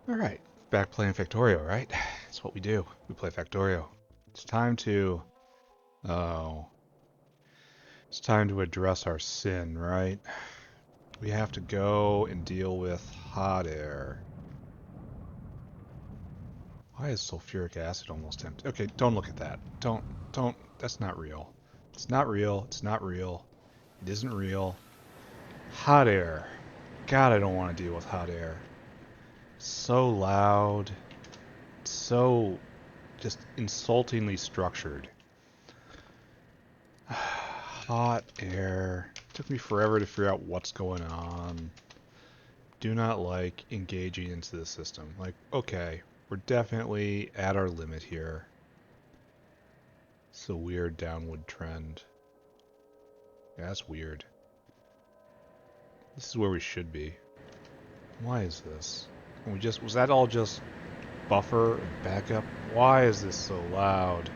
Alright, back playing Factorio, right? That's what we do. We play Factorio. It's time to... Oh. It's time to address our sin, right? We have to go and deal with hot air. Why is sulfuric acid almost empty? Okay, don't look at that. Don't, that's not real. It's not real, it's not real. It isn't real. Hot air. God, I don't want to deal with hot air. So loud. So just insultingly structured. Hot air. Took me forever to figure out what's going on. Do not like engaging into the system. Like, okay, we're definitely at our limit here. It's a weird downward trend. Yeah, that's weird. This is where we should be. Why is this? Was that all just buffer and backup? Why is this so loud?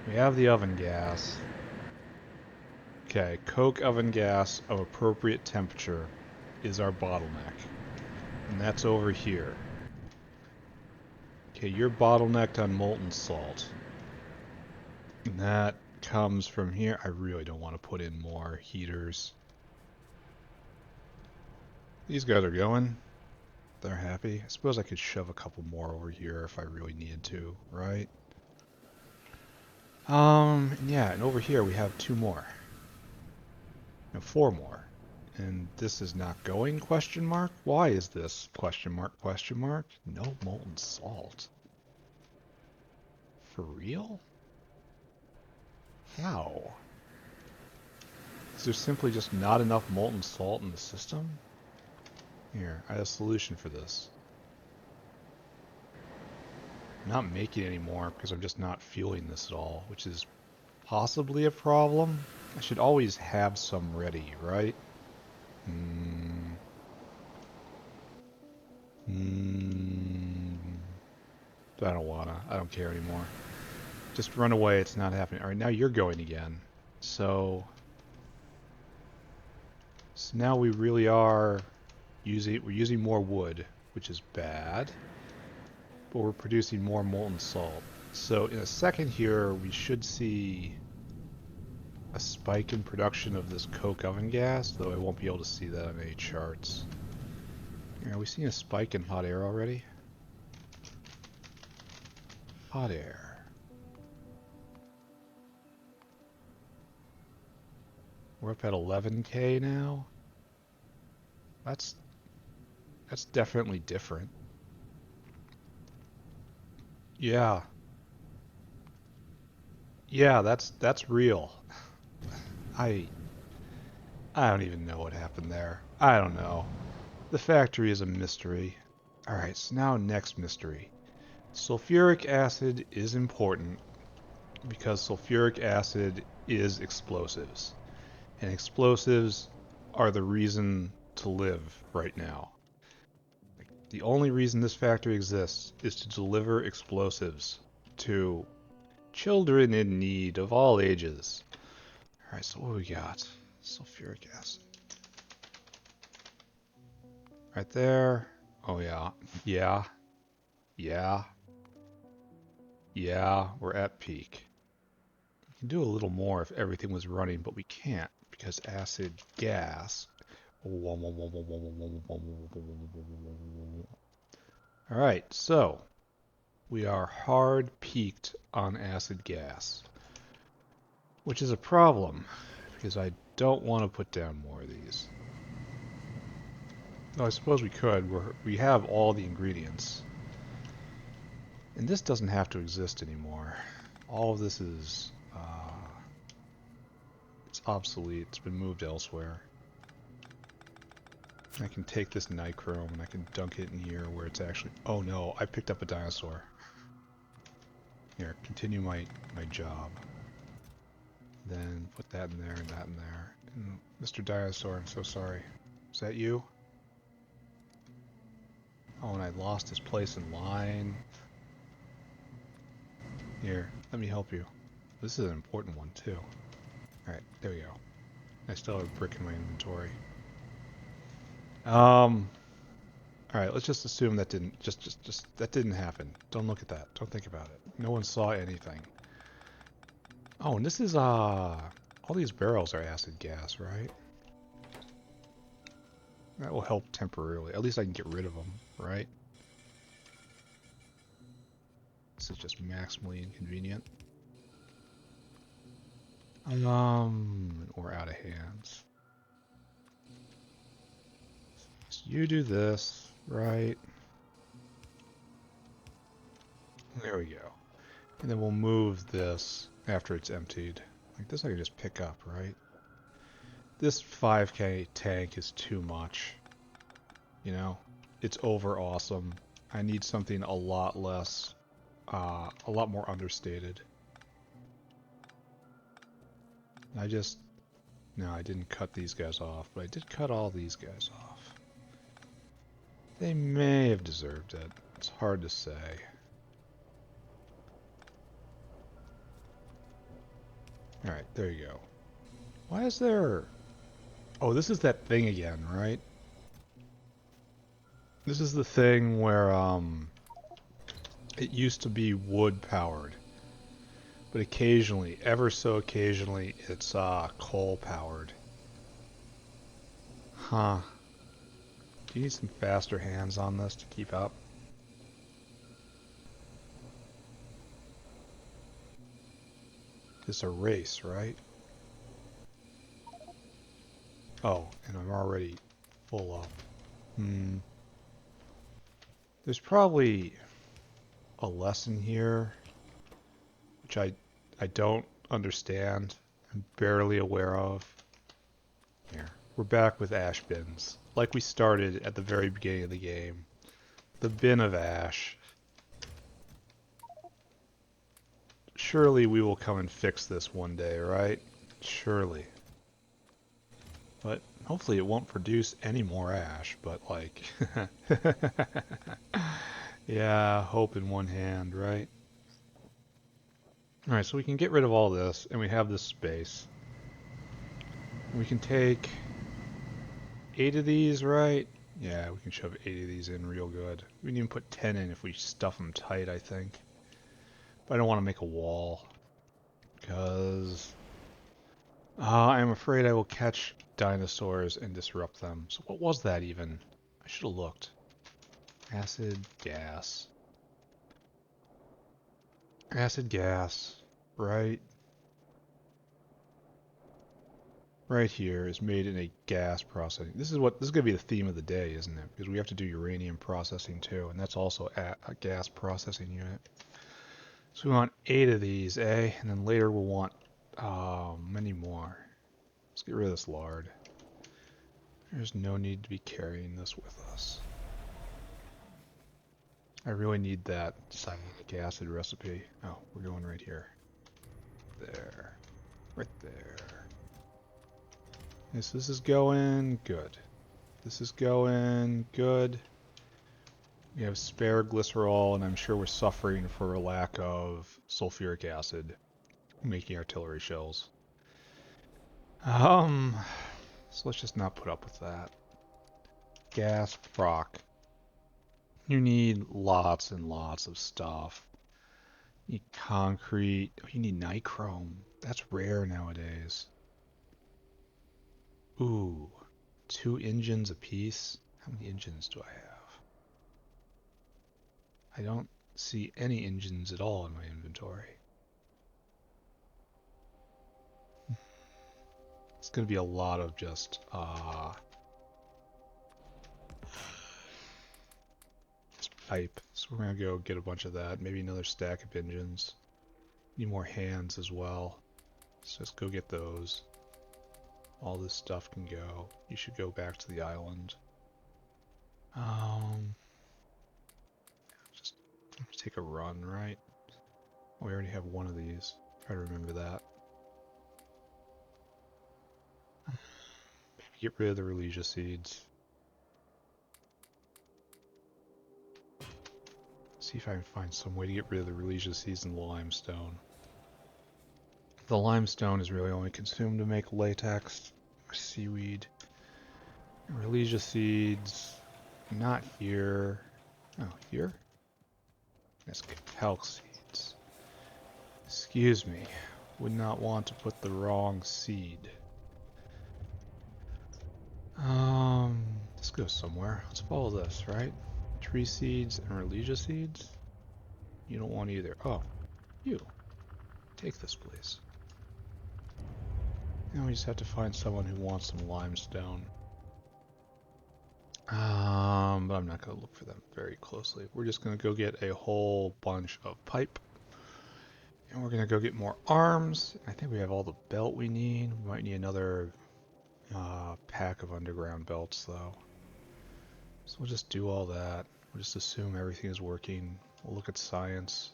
We have the oven gas. Okay, coke oven gas of appropriate temperature is our bottleneck. And that's over here. Okay, you're bottlenecked on molten salt. And that comes from here. I really don't want to put in more heaters. These guys are going. They're happy. I suppose I could shove a couple more over here if I really needed to, right? Yeah, and over here we have 2 more. No, 4 more. And this is not going, question mark? Why is this, question mark, question mark? No molten salt. For real? How? Is there simply just not enough molten salt in the system? Here, I have a solution for this. I'm not making any more because I'm just not fueling this at all, which is possibly a problem. I should always have some ready, right? I don't wanna. I don't care anymore. Just run away. It's not happening. All right, now you're going again. So now we really are we're using more wood, which is bad, but we're producing more molten salt. So in a second here, we should see a spike in production of this coke oven gas, though I won't be able to see that on any charts. Are we seeing a spike in hot air already? Hot air. We're up at 11K now. That's definitely different. Yeah. Yeah, that's real. I I don't even know what happened there. I don't know. The factory is a mystery. Alright, so now next mystery. Sulfuric acid is important because sulfuric acid is explosives. And explosives are the reason to live right now. The only reason this factory exists is to deliver explosives to children in need of all ages. Alright, so what do we got? Sulfuric acid. Right there. Oh yeah. Yeah. Yeah. Yeah, we're at peak. We can do a little more if everything was running, but we can't because acid gas. Alright, so we are hard peaked on acid gas, which is a problem because I don't want to put down more of these. No, I suppose we could. We have all the ingredients. And this doesn't have to exist anymore. All of this is it's obsolete. It's been moved elsewhere. I can take this nichrome and I can dunk it in here where it's actually... Oh no, I picked up a dinosaur. Here, continue my job. Then put that in there and that in there. And Mr. Dinosaur, I'm so sorry. Is that you? Oh, and I lost his place in line. Here, let me help you. This is an important one too. Alright, there we go. I still have a brick in my inventory. Alright, let's just assume that didn't, that didn't happen. Don't look at that. Don't think about it. No one saw anything. Oh, and this is, all these barrels are acid gas, right? That will help temporarily. At least I can get rid of them, right? This is just maximally inconvenient. We're out of hands. So you do this, right? There we go. And then we'll move this after it's emptied. Like this I can just pick up, right? This 5K tank is too much. You know? It's over awesome. I need something a lot less, a lot more understated. No, I didn't cut these guys off, but I did cut all these guys off. They may have deserved it. It's hard to say. Alright, there you go. Why is there... Oh, this is that thing again, right? This is the thing where, it used to be wood-powered. But occasionally, ever so occasionally, it's, coal-powered. Huh. Do you need some faster hands on this to keep up? It's a race, right? Oh, and I'm already full up. There's probably a lesson here, which I don't understand. I'm barely aware of. Here, we're back with ash bins, like we started at the very beginning of the game. The bin of ash. Surely we will come and fix this one day, right? Surely. But hopefully it won't produce any more ash, but like... yeah, hope in one hand, right? Alright, so we can get rid of all this, and we have this space. We can take 8 of these, right? Yeah, we can shove 8 of these in real good. We can even put 10 in if we stuff them tight, I think. But I don't want to make a wall, because I'm afraid I will catch dinosaurs and disrupt them. So what was that even? I should have looked. Acid gas. Acid gas, right? Right here is made in a gas processing. This is going to be the theme of the day, isn't it? Because we have to do uranium processing too, and that's also a gas processing unit. So we want 8 of these, eh? And then later we'll want many more. Let's get rid of this lard. There's no need to be carrying this with us. I really need that cyanic acid recipe. Oh, we're going right here. There. Right there. Yes, this is going good. This is going good. We have spare glycerol, and I'm sure we're suffering for a lack of sulfuric acid making artillery shells. So let's just not put up with that. Gas proc. You need lots and lots of stuff. You need concrete. Oh, you need nichrome. That's rare nowadays. Ooh, 2 engines apiece? How many engines do I have? I don't see any engines at all in my inventory. It's going to be a lot of just, pipe. So we're going to go get a bunch of that. Maybe another stack of engines. Need more hands as well. So let's go get those. All this stuff can go. You should go back to the island. Just take a run, right? We already have one of these. Try to remember that. Maybe get rid of the Relegia seeds. See if I can find some way to get rid of the Relegia seeds and the limestone. The limestone is really only consumed to make latex or seaweed. Relegia seeds. Not here. Oh, here? That's calc seeds. Excuse me. Would not want to put the wrong seed. Let's go somewhere. Let's follow this, right? Tree seeds and Religio seeds? You don't want either. Oh, you. Take this, please. Now we just have to find someone who wants some limestone. But I'm not going to look for them very closely. We're just going to go get a whole bunch of pipe. And we're going to go get more arms. I think we have all the belt we need. We might need another pack of underground belts, though. So we'll just do all that. We'll just assume everything is working. We'll look at science.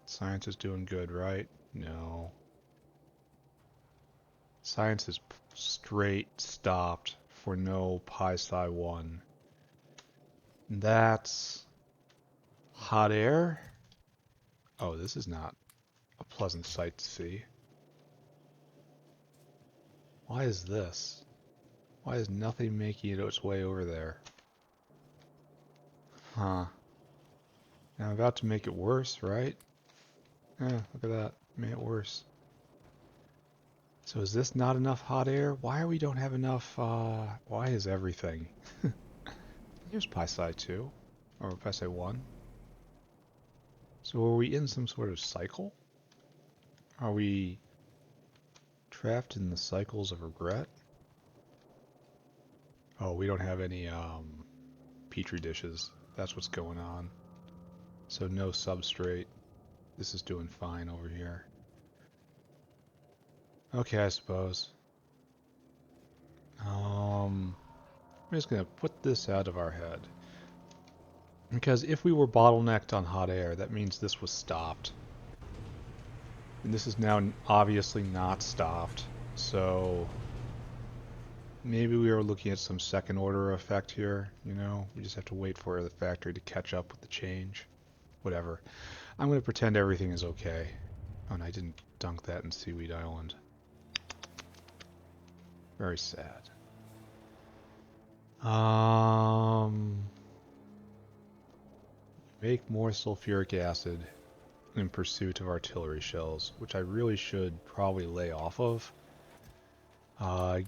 Science is doing good, right? No. Science is straight stopped for no pi psi 1. That's hot air. Oh, this is not a pleasant sight to see. Why is this? Why is nothing making it its way over there? Huh. Now I'm about to make it worse, right? Yeah, look at that. Made it worse. So is this not enough hot air? Why we don't have enough, why is everything? Here's pi psi 2. Or pi psi 1. So are we in some sort of cycle? Are we trapped in the cycles of regret? Oh, we don't have any petri dishes. That's what's going on. So no substrate. This is doing fine over here. Okay, I suppose. I'm just gonna put this out of our head. Because if we were bottlenecked on hot air, that means this was stopped. And this is now obviously not stopped. So maybe we are looking at some second order effect here, you know? We just have to wait for the factory to catch up with the change. Whatever. I'm going to pretend everything is okay. Oh, and I didn't dunk that in Seaweed Island. Very sad. Make more sulfuric acid in pursuit of artillery shells, which I really should probably lay off of,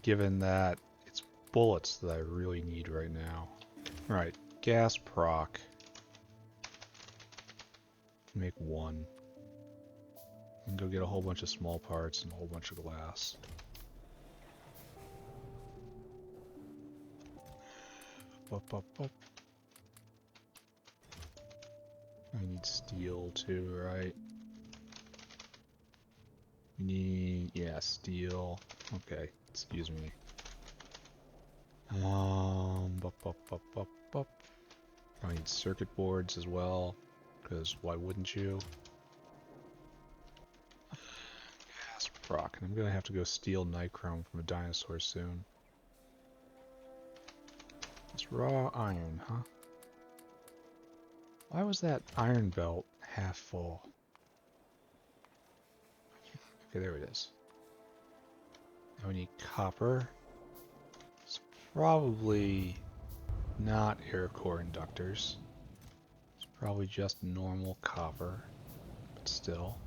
given that it's bullets that I really need right now. Right, gas proc. Make one. And go get a whole bunch of small parts and a whole bunch of glass. Up, up, up. I need steel too, right? We need, yeah, steel. Okay, excuse me. Up, up, up, up, up. I need circuit boards as well, because why wouldn't you? Gas proc, and I'm gonna have to go steal nichrome from a dinosaur soon. It's raw iron, huh? Why was that iron belt half full? Okay, there it is. Now we need copper. It's probably not air core inductors. It's probably just normal copper, but still.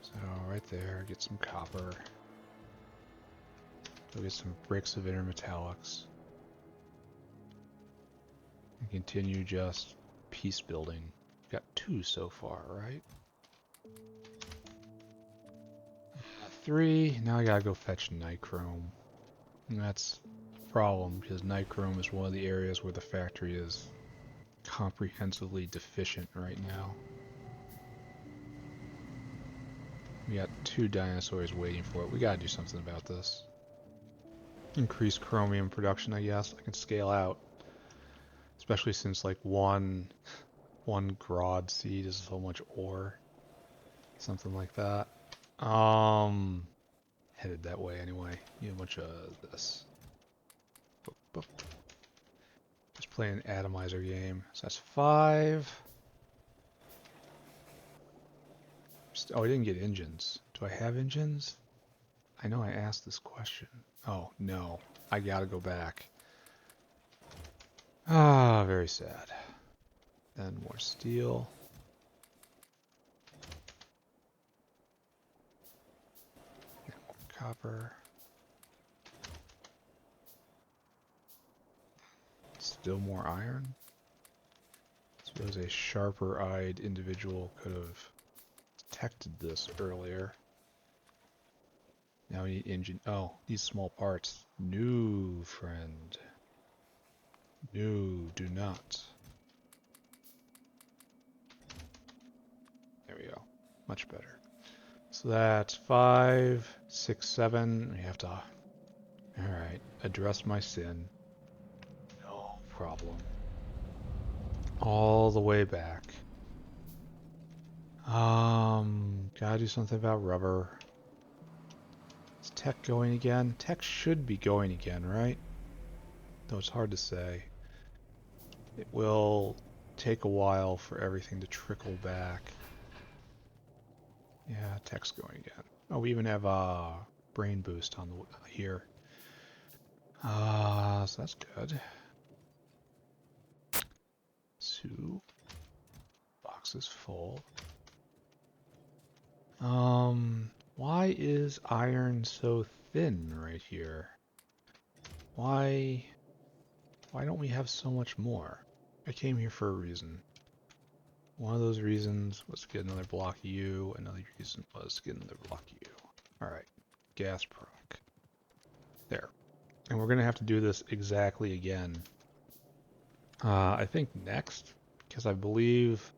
So right there, get some copper. Go get some bricks of intermetallics. And continue just piece building. Got 2 so far, right? 3. Now I gotta go fetch nichrome. And that's a problem, because nichrome is one of the areas where the factory is comprehensively deficient right now. We got 2 dinosaurs waiting for it. We gotta do something about this. Increase chromium production, I guess. I can scale out. Especially since like one grod seed is so much ore. Something like that. Headed that way anyway. Need a bunch of this. Boop, boop. Just play an atomizer game. So that's 5. Oh, I didn't get engines. Do I have engines? I know I asked this question. Oh, no. I gotta go back. very sad. Then more steel. More copper. Still more iron. I suppose a sharper-eyed individual could have detected this earlier. Now we need engine. Oh, these small parts. No, friend. No, do not. There we go. Much better. So that's 5, 6, 7. We have to... Alright. Address my sin. No problem. All the way back. Gotta do something about rubber. Is tech going again? Tech should be going again, right? Though it's hard to say. It will take a while for everything to trickle back. Yeah, tech's going again. Oh, we even have a brain boost on the here. So that's good. 2 boxes full. Why is iron so thin right here? Why don't we have so much more? I came here for a reason. One of those reasons was to get another block of U. Another reason was to get another block of U. Alright. Gas proc. There. And we're going to have to do this exactly again. I think next, because I believe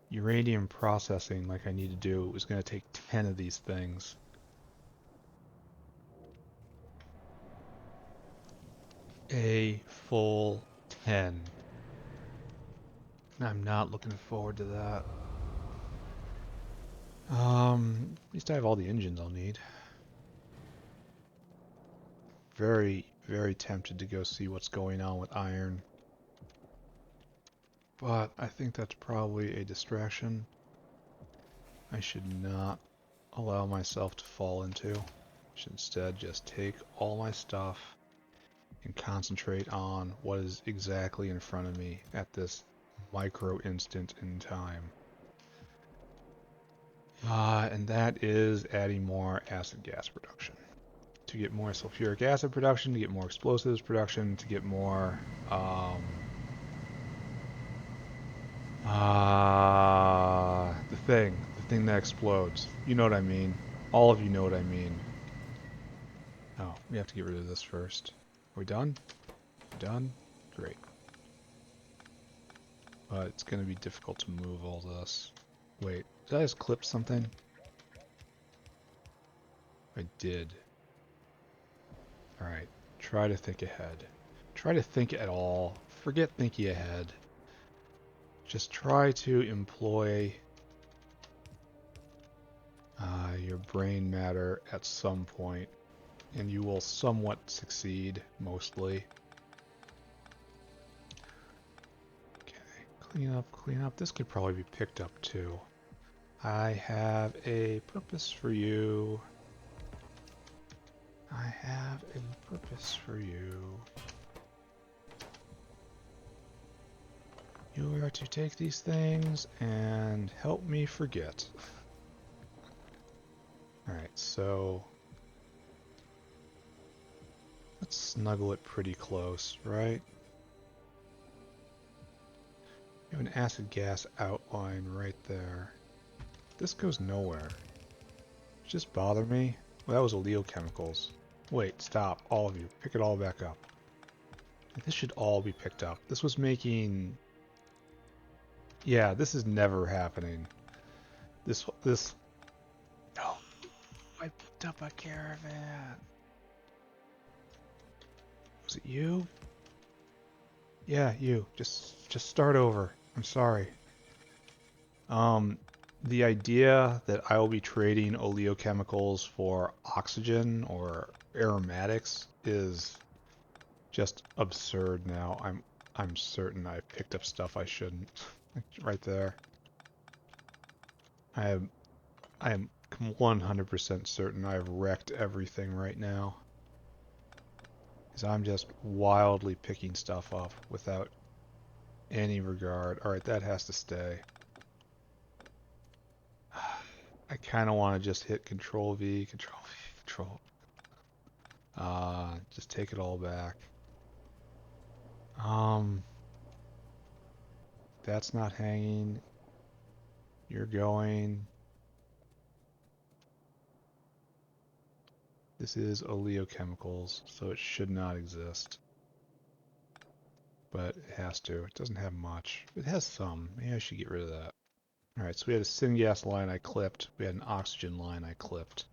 uranium processing, like I need to do, is going to take 10 of these things. A full 10. I'm not looking forward to that. At least I have all the engines I'll need. Very, very tempted to go see what's going on with iron. But I think that's probably a distraction I should not allow myself to fall into. I should instead just take all my stuff and concentrate on what is exactly in front of me at this micro instant in time. And that is adding more acid gas production. To get more sulfuric acid production, to get more explosives production, to get more the thing that explodes. You know what I mean. All of you know what I mean. Oh, we have to get rid of this first. Are we done? Done? Great. But it's going to be difficult to move all this. Wait, did I just clip something? I did. Alright, try to think ahead. Try to think at all. Forget thinking ahead. Just try to employ your brain matter at some point, and you will somewhat succeed, mostly. Okay, clean up, clean up. This could probably be picked up too. I have a purpose for you. I have a purpose for you. You are to take these things and help me forget. Alright, so let's snuggle it pretty close, right? You have an acid gas outline right there. This goes nowhere. Just bother me? Well, that was oleochemicals. Wait, stop, all of you. Pick it all back up. This should all be picked up. This was making... Yeah, this is never happening. This... No. I picked up a caravan. Was it you? Yeah, you. Just start over. I'm sorry. The idea that I will be trading oleochemicals for oxygen or aromatics is just absurd now. I'm certain I picked up stuff I shouldn't. Right there. I am 100% certain I've wrecked everything right now. Because I'm just wildly picking stuff up without any regard. Alright, that has to stay. I kind of want to just hit Control V, Control V, Control. Just take it all back. That's not hanging. You're going. This is oleochemicals, so it should not exist. But it has to. It doesn't have much. It has some. Maybe I should get rid of that. Alright, so we had a syngas line I clipped. We had an oxygen line I clipped.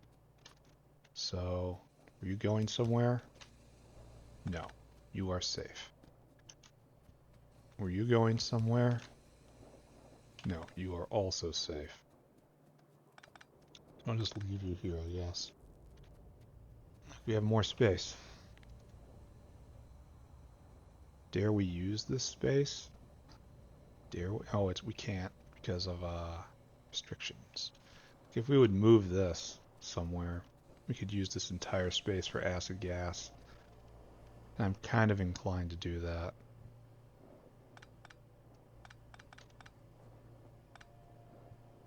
So, are you going somewhere? No. You are safe. Were you going somewhere? No, you are also safe. I'll just leave you here, I guess. We have more space. Dare we use this space? Dare we? Oh, we can't because of restrictions. If we would move this somewhere, we could use this entire space for acid gas. And I'm kind of inclined to do that.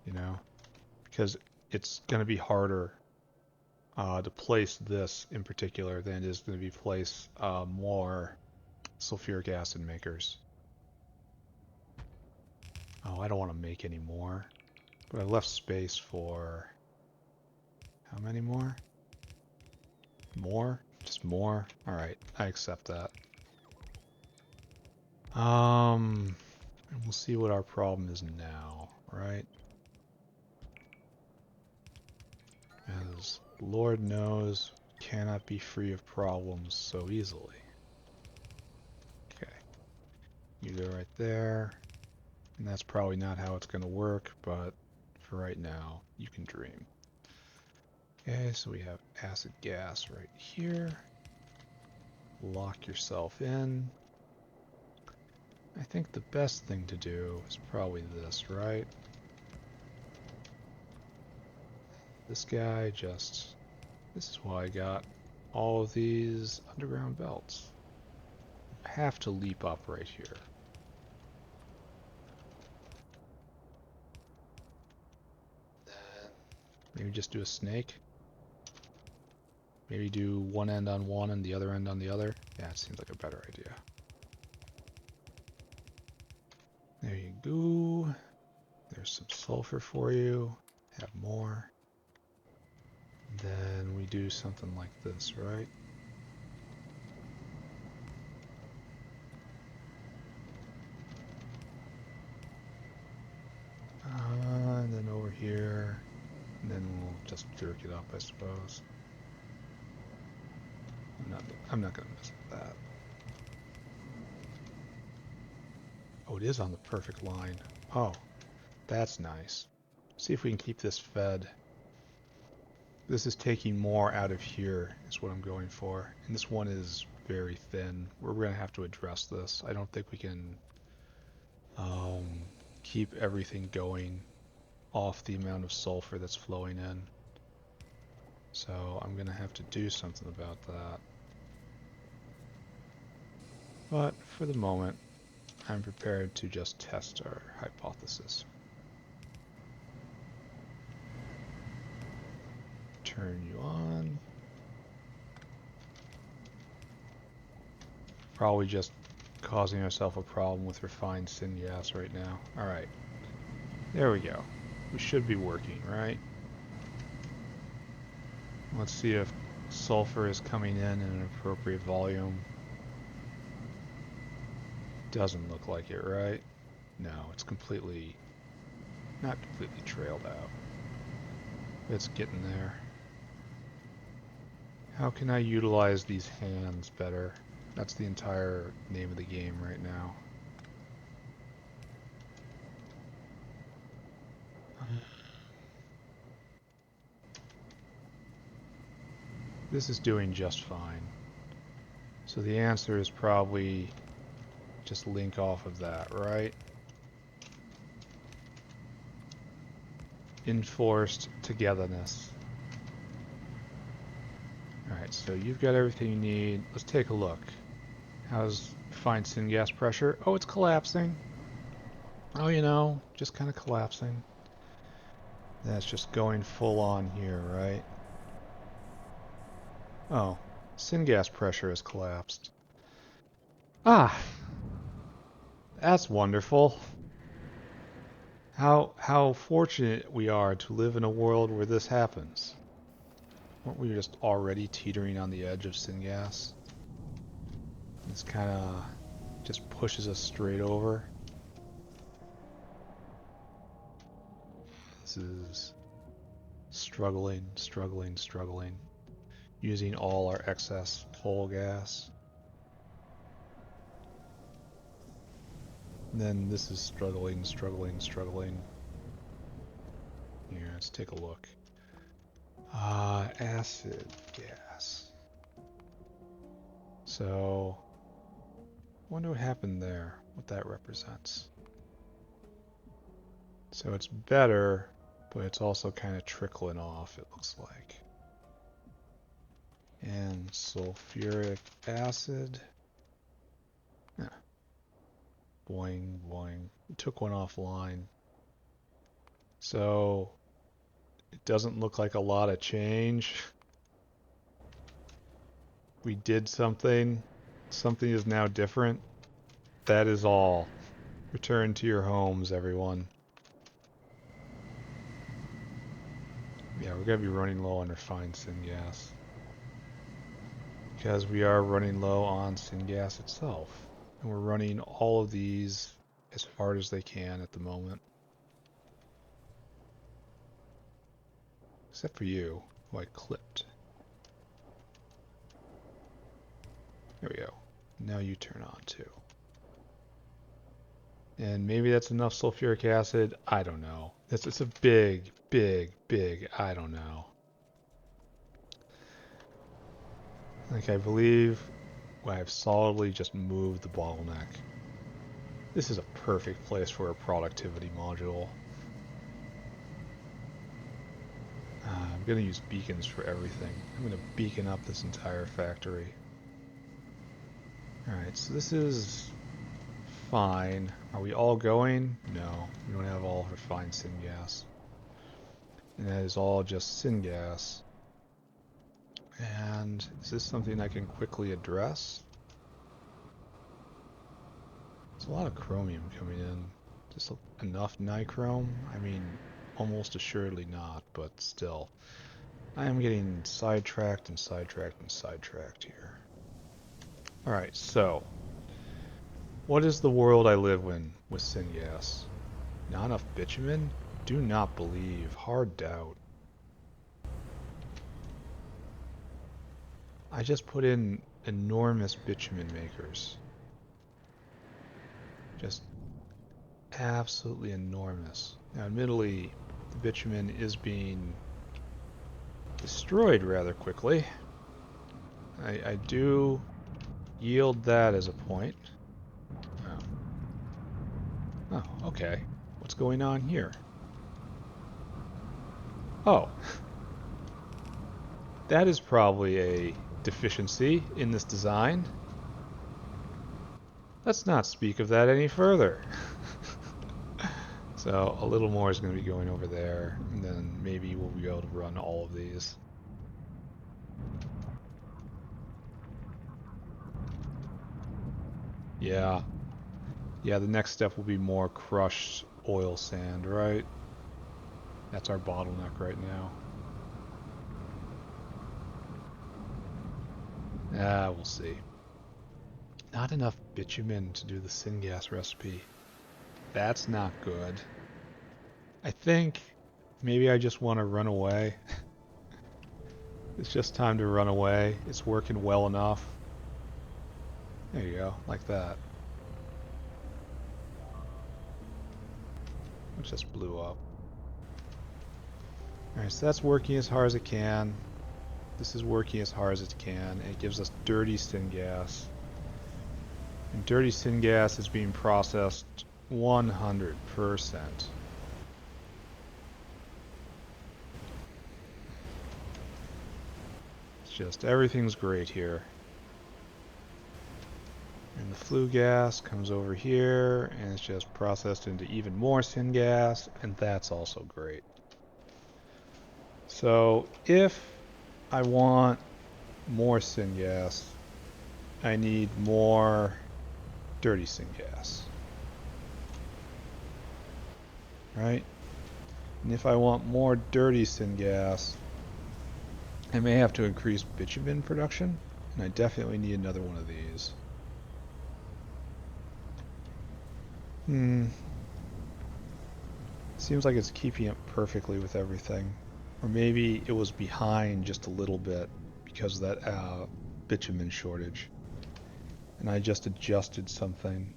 You know, because it's going to be harder to place this in particular than it is going to be place more sulfuric acid makers. Oh, I don't want to make any more, but I left space for how many more? More? Just more? Alright, I accept that. And we'll see what our problem is now, right? As Lord knows, cannot be free of problems so easily. Okay. You go right there. And that's probably not how it's going to work, but for right now, you can dream. Okay, so we have acid gas right here. Lock yourself in. I think the best thing to do is probably this, right? This guy just... This is why I got all of these underground belts. I have to leap up right here. Then maybe just do a snake. Maybe do one end on one and the other end on the other. Yeah, it seems like a better idea. There you go. There's some sulfur for you. Have more. Then we do something like this, right? And then over here. And then we'll just jerk it up, I suppose. I'm not gonna mess with that. Oh, it is on the perfect line. Oh, that's nice. See if we can keep this fed. This is taking more out of here, is what I'm going for. And this one is very thin. We're going to have to address this. I don't think we can keep everything going off the amount of sulfur that's flowing in. So I'm going to have to do something about that. But for the moment, I'm prepared to just test our hypothesis. Turn you on. Probably just causing ourselves a problem with refined syngas right now. Alright. There we go. We should be working, right? Let's see if sulfur is coming in an appropriate volume. Doesn't look like it, right? No, it's completely... not completely trailed out. It's getting there. How can I utilize these hands better? That's the entire name of the game right now. This is doing just fine. So the answer is probably just link off of that, right? Enforced togetherness. Alright, so you've got everything you need. Let's take a look. How's Refined syngas pressure. Oh, it's collapsing. Oh, you know, just kind of collapsing. That's just going full on here, right? Oh, syngas pressure has collapsed. Ah, that's wonderful. How fortunate we are to live in a world where this happens. Weren't we just already teetering on the edge of syngas? This kind of just pushes us straight over. This is struggling, struggling, struggling. Using all our excess coal gas. And then this is struggling, struggling, struggling. Here, let's take a look. Acid gas. So, wonder what happened there, what that represents. So it's better, but it's also kind of trickling off, it looks like. And sulfuric acid. Yeah. Boing, boing. Took one offline. So it doesn't look like a lot of change. We did something. Something is now different. That is all. Return to your homes, everyone. Yeah, we're going to be running low on refined syngas. Because we are running low on syngas itself. And we're running all of these as hard as they can at the moment. Except for you, who I clipped. There we go. Now you turn on too. And maybe that's enough sulfuric acid. I don't know. It's a big, big, big, I don't know. Like I believe I've solidly just moved the bottleneck. This is a perfect place for a productivity module. I'm going to use beacons for everything. I'm going to beacon up this entire factory. Alright, so this is fine. Are we all going? No, we don't have all refined syngas. And that is all just syngas. And is this something I can quickly address? There's a lot of chromium coming in. Just enough nichrome? I mean, almost assuredly not, but still. I am getting sidetracked and sidetracked and sidetracked here. Alright, so. What is the world I live in with syngas? Not enough bitumen? Do not believe. Hard doubt. I just put in enormous bitumen makers. Just absolutely enormous. Now, admittedly, the bitumen is being destroyed rather quickly. I do yield that as a point. Oh, okay. What's going on here? Oh. That is probably a deficiency in this design. Let's not speak of that any further. So a little more is going to be going over there, and then maybe we'll be able to run all of these. Yeah. Yeah, the next step will be more crushed oil sand, right? That's our bottleneck right now. We'll see. Not enough bitumen to do the syngas recipe. That's not good. I think maybe I just want to run away. It's just time to run away. It's working well enough. There you go, like that. It just blew up. Alright, so that's working as hard as it can. This is working as hard as it can. It gives us dirty syngas. And dirty syngas is being processed 100%. It's just, everything's great here. And the flue gas comes over here, and it's just processed into even more syngas, and that's also great. So if I want more syngas, I need more dirty syngas, right? And if I want more dirty syngas, I may have to increase bitumen production, and I definitely need another one of these. Seems like it's keeping up perfectly with everything. Or maybe it was behind just a little bit because of that bitumen shortage. And I just adjusted something.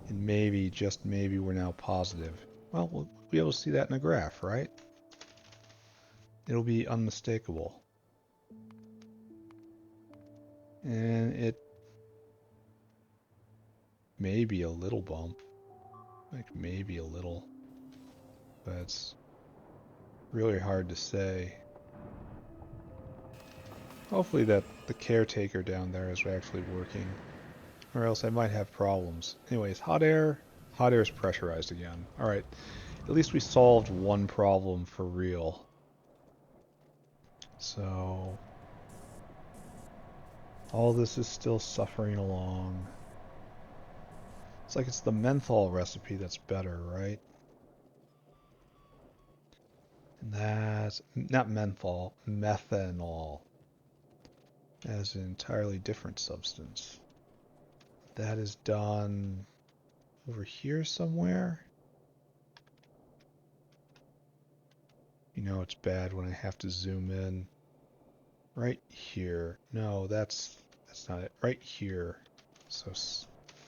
And maybe, just maybe, we're now positive. Well, we'll be able to see that in a graph, right? It'll be unmistakable. And it may be a little bump. Like, maybe a little. But it's really hard to say. Hopefully that the caretaker down there is actually working. Or else I might have problems. Anyways, hot air. Hot air is pressurized again. Alright, at least we solved one problem for real. So, all this is still suffering along. It's like it's the menthol recipe that's better, right? And that's, not menthol, methanol. That is an entirely different substance. That is done over here somewhere. You know it's bad when I have to zoom in. Right here. No, that's not it. Right here. So,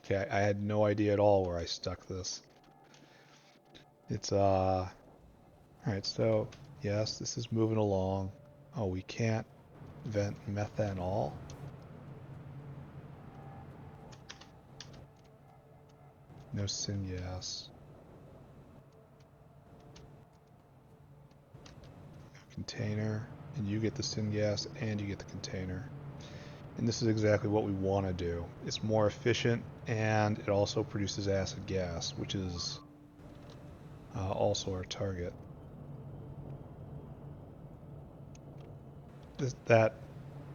okay, I had no idea at all where I stuck this. It's, alright, so, yes, this is moving along. Oh, we can't vent methanol? No syngas. Container. And you get the syngas and you get the container. And this is exactly what we want to do. It's more efficient and it also produces acid gas, which is also our target. That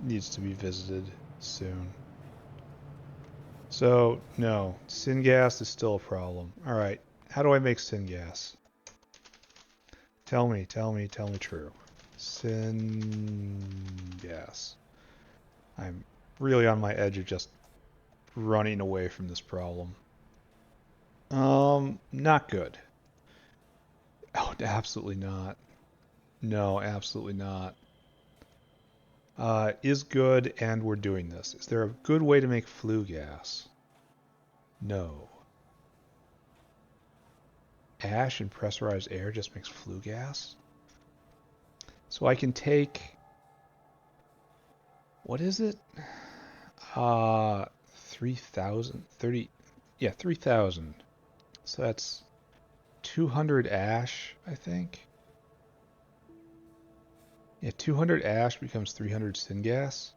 needs to be visited soon. So, no, syngas is still a problem. Alright, how do I make syngas? Tell me true. Syngas. I'm really on my edge of just running away from this problem. Not good. Oh, absolutely not. No, absolutely not. Is good, and we're doing this. Is there a good way to make flue gas? No. Ash and pressurized air just makes flue gas? So I can take... What is it? 3,000? 30... Yeah, 3,000. So that's 200 ash, I think. Yeah, 200 ash becomes 300 syngas.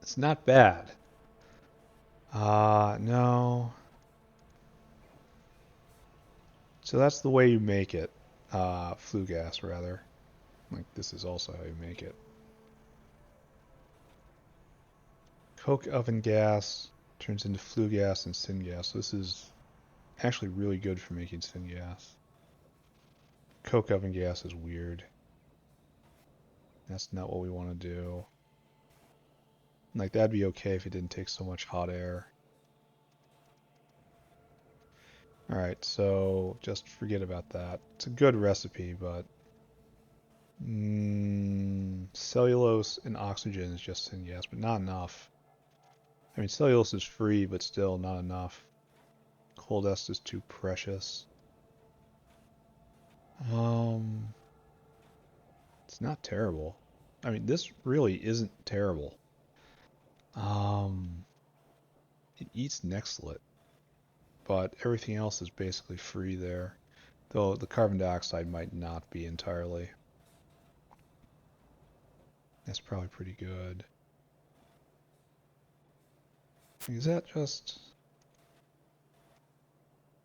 It's not bad. No. So that's the way you make it. Flue gas, rather. Like, this is also how you make it. Coke oven gas turns into flue gas and syngas. So this is actually really good for making syngas. Coke oven gas is weird. That's not what we want to do. Like, that'd be okay if it didn't take so much hot air. Alright, so just forget about that. It's a good recipe, but cellulose and oxygen is just syngas, but not enough. I mean, cellulose is free, but still not enough. Coal dust is too precious. It's not terrible. I mean, this really isn't terrible. It eats Nextlit, but everything else is basically free there. Though the carbon dioxide might not be entirely. That's probably pretty good. Is that just...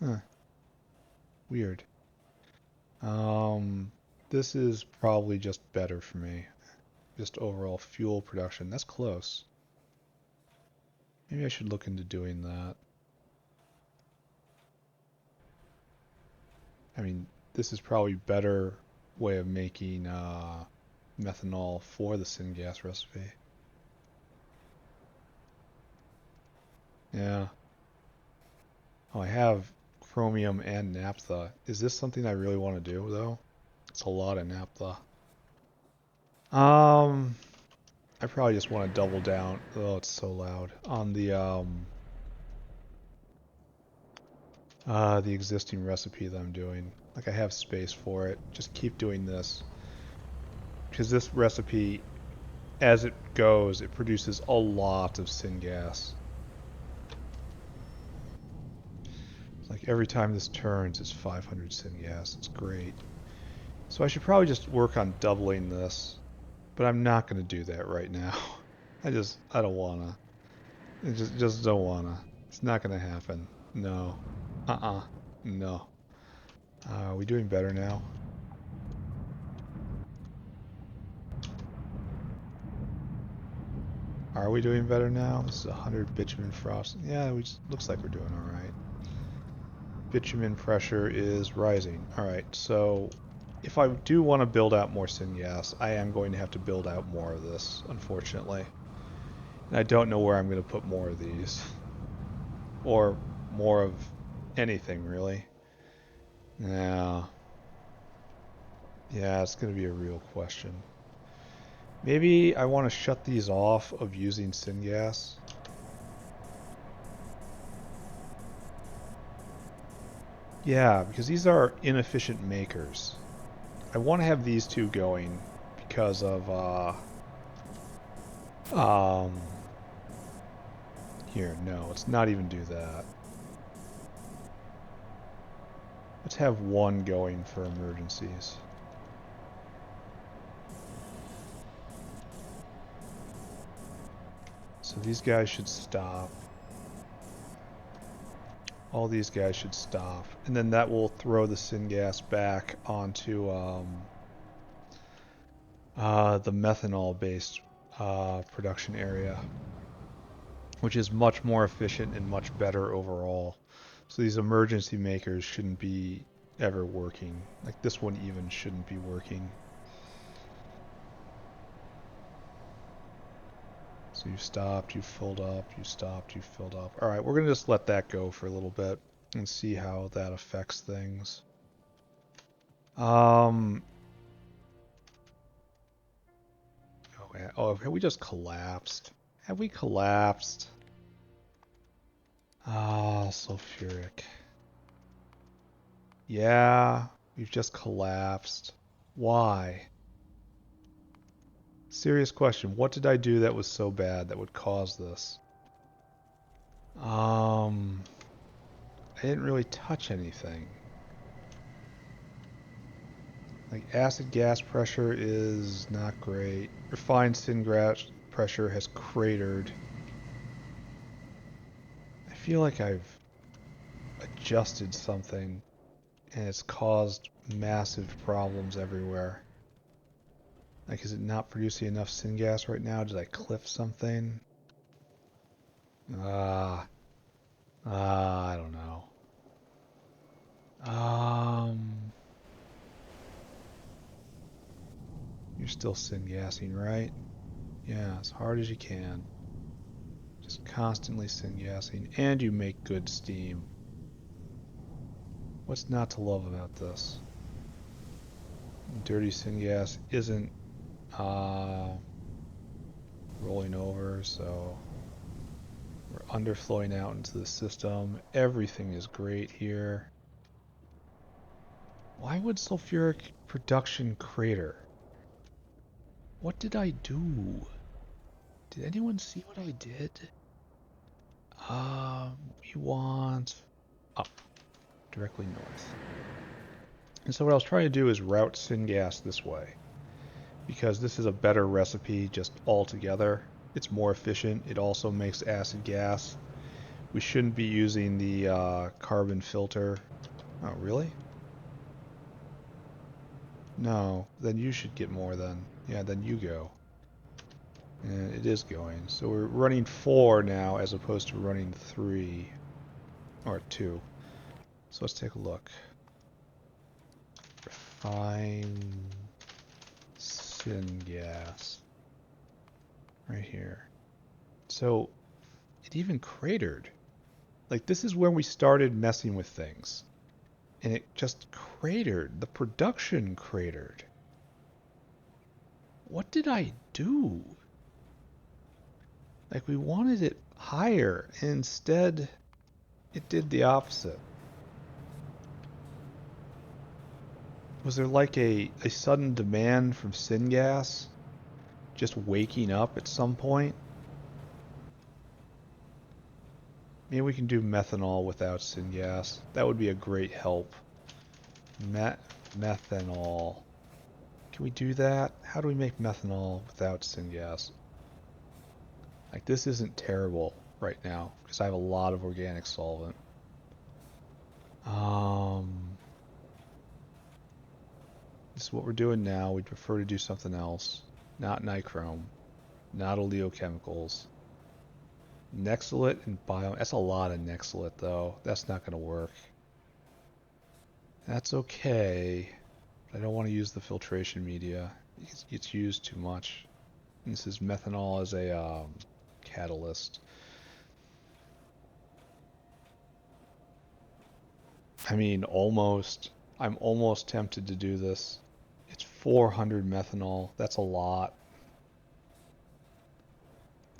Huh. Weird. This is probably just better for me. Just overall fuel production. That's close. Maybe I should look into doing that. I mean, this is probably better way of making methanol for the syngas recipe. Yeah. Oh, I have chromium and naphtha. Is this something I really want to do, though? It's a lot of naphtha. I probably just want to double down. Oh, it's so loud. On the existing recipe that I'm doing. Like, I have space for it. Just keep doing this. Because this recipe, as it goes, it produces a lot of syngas. Like every time this turns, it's 500 syngas. It's great. So I should probably just work on doubling this, but I'm not going to do that right now. I don't wanna. I just don't wanna. It's not going to happen. No. No. Are we doing better now? Are we doing better now? This is 100 bitumen frost. Yeah, looks like we're doing all right. Bitumen pressure is rising. All right, so if I do want to build out more syngas, I am going to have to build out more of this, unfortunately. And I don't know where I'm going to put more of these. Or more of anything, really. Yeah. Yeah, it's going to be a real question. Maybe I want to shut these off of using syngas. Yeah, because these are inefficient makers. I want to have these two going because of, here, no, let's not even do that. Let's have one going for emergencies. So these guys should stop. All these guys should stop. And then that will throw the syngas back onto the methanol-based production area, which is much more efficient and much better overall. So these emergency makers shouldn't be ever working. Like this one even shouldn't be working. So you stopped, you filled up, you stopped, you filled up. All right, we're going to just let that go for a little bit and see how that affects things. Oh, have we just collapsed? Have we collapsed? Ah, sulfuric. Yeah, we've just collapsed. Why? Serious question. What did I do that was so bad that would cause this? I didn't really touch anything. Like acid gas pressure is not great. Refined syngas pressure has cratered. I feel like I've adjusted something and it's caused massive problems everywhere. Like, is it not producing enough syngas right now? Did I cliff something? I don't know. You're still syngassing, right? Yeah, as hard as you can. Just constantly syngassing, and you make good steam. What's not to love about this? Dirty syngas isn't rolling over, so we're underflowing out into the system. Everything is great here. Why would sulfuric production crater? What did I do? Did anyone see what I did? We want up, directly north. And so what I was trying to do is route syngas this way, because this is a better recipe just altogether. It's more efficient. It also makes acid gas. We shouldn't be using the carbon filter. Oh, really? No, then you should get more then. Yeah, then you go. And it is going. So we're running 4 now as opposed to running 3 or 2. So let's take a look. Refine syngas. Right here. So it even cratered. Like this is where we started messing with things. And it just cratered. The production cratered. What did I do? Like we wanted it higher, and instead it did the opposite. Was there like a sudden demand from syngas just waking up at some point? Maybe we can do methanol without syngas. That would be a great help. Methanol. Can we do that? How do we make methanol without syngas? Like this isn't terrible right now because I have a lot of organic solvent. This is what we're doing now. We'd prefer to do something else. Not nichrome. Not oleochemicals. Nexolite and bio. That's a lot of nexolite though. That's not going to work. That's okay. I don't want to use the filtration media. It's used too much. And this is methanol as a catalyst. I mean, almost. I'm almost tempted to do this. It's 400 methanol. That's a lot.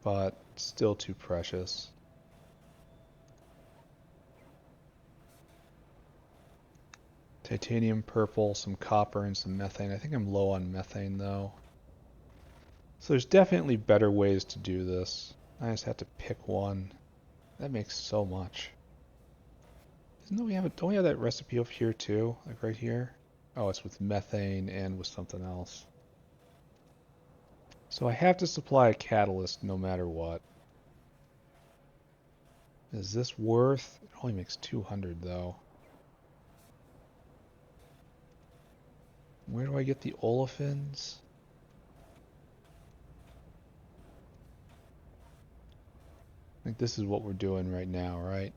But still too precious. Titanium purple, some copper, and some methane. I think I'm low on methane though. So there's definitely better ways to do this. I just have to pick one. That makes so much. Don't we have that recipe up here too? Like right here? Oh, it's with methane and with something else. So I have to supply a catalyst no matter what. Is this worth? It only makes 200 though. Where do I get the olefins? I think this is what we're doing right now, right?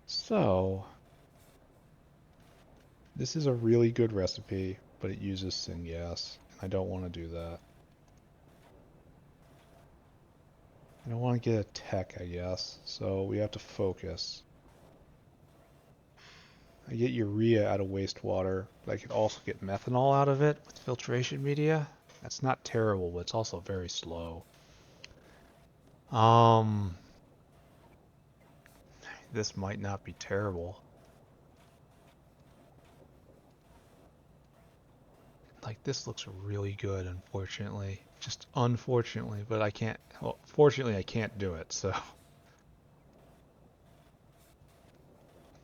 So, this is a really good recipe, but it uses syngas, and I don't want to do that. I don't want to get a tech, I guess, so we have to focus. I get urea out of wastewater, but I could also get methanol out of it with filtration media. That's not terrible, but it's also very slow. This might not be terrible. Like this looks really good, unfortunately. Just unfortunately, but I can't, well, fortunately I can't do it, so.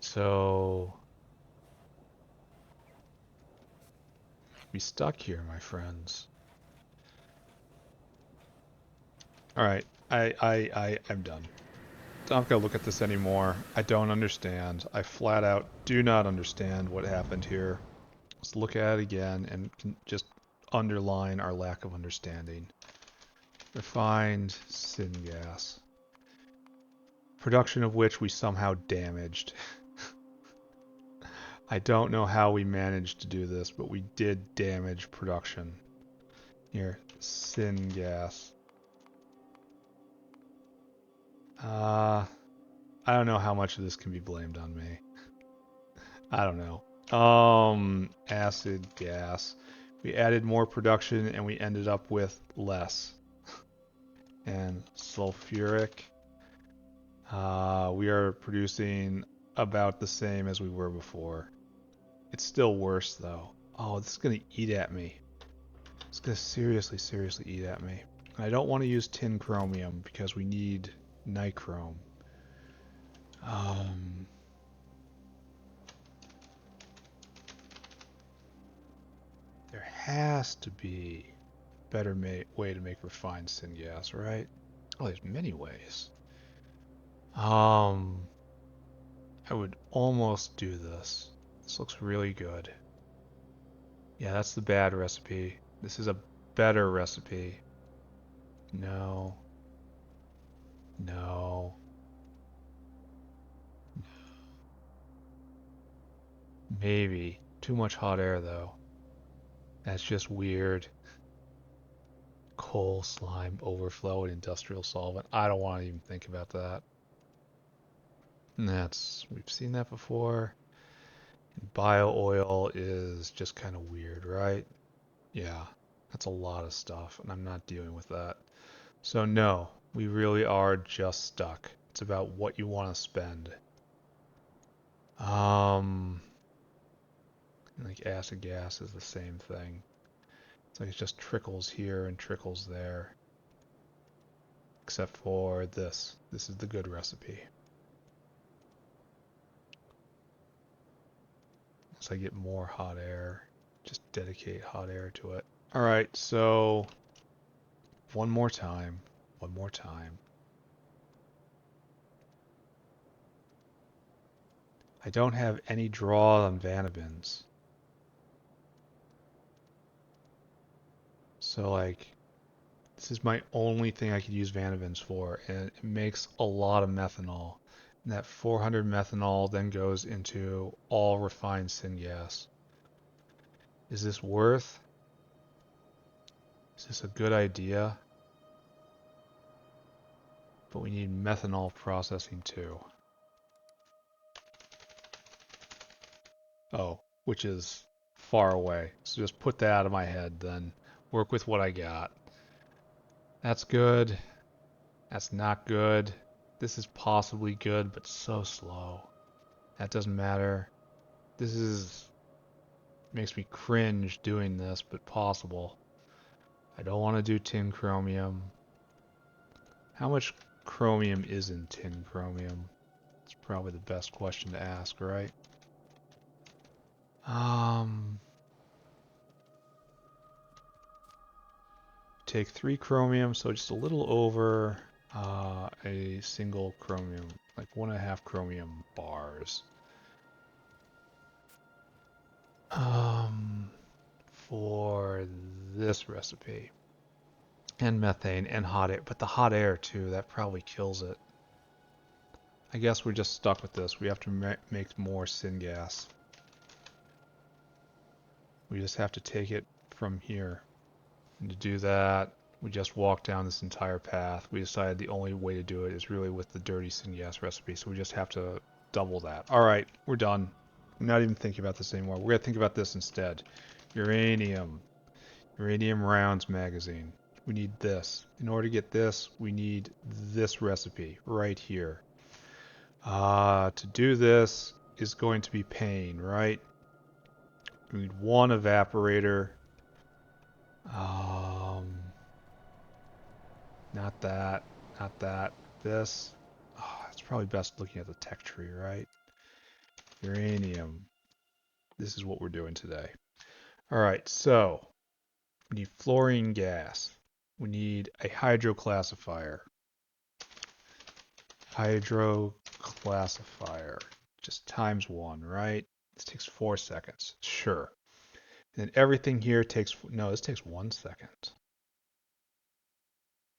So, be stuck here, my friends. Alright, I'm done. I'm not gonna look at this anymore. I don't understand. I flat out do not understand what happened here. Let's look at it again and just underline our lack of understanding. Refined syngas. Production of which we somehow damaged. I don't know how we managed to do this, but we did damage production. Here, syngas. I don't know how much of this can be blamed on me. I don't know. Acid gas. We added more production and we ended up with less. And sulfuric. We are producing about the same as we were before. It's still worse though. Oh, this is gonna eat at me. It's gonna seriously, seriously eat at me. And I don't want to use tin chromium because we need nichrome. There has to be. better way to make refined syngas, right? Oh, there's many ways. I would almost do this. This looks really good. Yeah, that's the bad recipe. This is a better recipe. No. No. Maybe. Too much hot air, though. That's just weird. Coal, slime, overflow, and industrial solvent. I don't want to even think about that. And we've seen that before. Bio oil is just kind of weird, right? Yeah, that's a lot of stuff, and I'm not dealing with that. So no, we really are just stuck. It's about what you want to spend. Um, like acid gas is the same thing. It's like it just trickles here and trickles there. Except for this. This is the good recipe. As I get more hot air, just dedicate hot air to it. All right, so one more time. One more time. I don't have any draw on Vanabins. So like, this is my only thing I could use Vanabins for, and it makes a lot of methanol. And that 400 methanol then goes into all refined syngas. Is this worth? Is this a good idea? But we need methanol processing too. Oh, which is far away. So just put that out of my head then. Work with what I got. That's good. That's not good. This is possibly good, but so slow. That doesn't matter. This is makes me cringe doing this, but possible. I don't want to do tin chromium. How much chromium is in tin chromium? It's probably the best question to ask, right? Take 3 chromium, so just a little over a single chromium, like 1.5 chromium bars. For this recipe. And methane and hot air, but the hot air too, that probably kills it. I guess we're just stuck with this. We have to make more syngas. We just have to take it from here. And to do that, we just walk down this entire path. We decided the only way to do it is really with the dirty syngas recipe, so we just have to double that. Alright, we're done. I'm not even thinking about this anymore. We're going to think about this instead. Uranium. Uranium rounds magazine. We need this. In order to get this, we need this recipe right here. To do this is going to be pain, right? We need 1 evaporator. Not that. Not that. This. Oh, it's probably best looking at the tech tree, right? Uranium. This is what we're doing today. Alright, so we need fluorine gas. We need a hydroclassifier. Hydroclassifier. Just times 1, right? This takes 4 seconds. Sure. And then everything here takes... No, this takes 1 second. So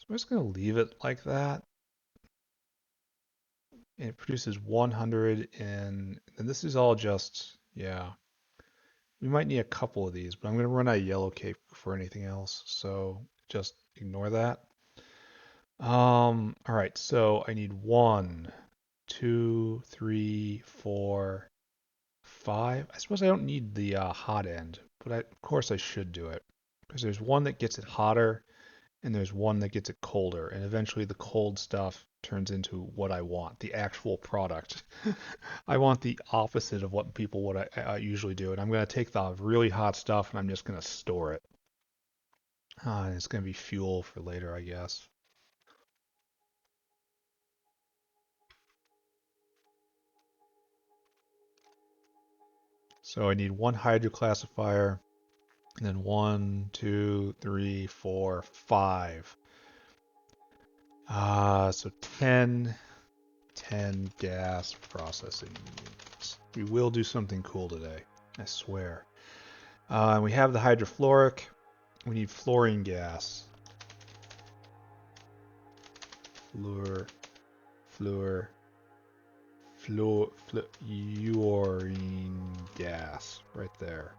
I'm just going to leave it like that. And it produces 100 and this is all just... Yeah. We might need a couple of these, but I'm going to run out of yellow cake before anything else. So just ignore that. Alright, so I need 1, 2, 3, 4, 5. I suppose I don't need the hot end, but of course I should do it. Because there's one that gets it hotter, and there's one that gets it colder, and eventually the cold stuff turns into what I want, the actual product. I want the opposite of what people would I usually do, and I'm going to take the really hot stuff and I'm just going to store it. And it's going to be fuel for later, I guess. So I need 1 hydroclassifier, And then 1, 2, 3, 4, 5. So 10 gas processing units. We will do something cool today, I swear. And we have the hydrofluoric. We need fluorine gas. Fluorine gas, right there.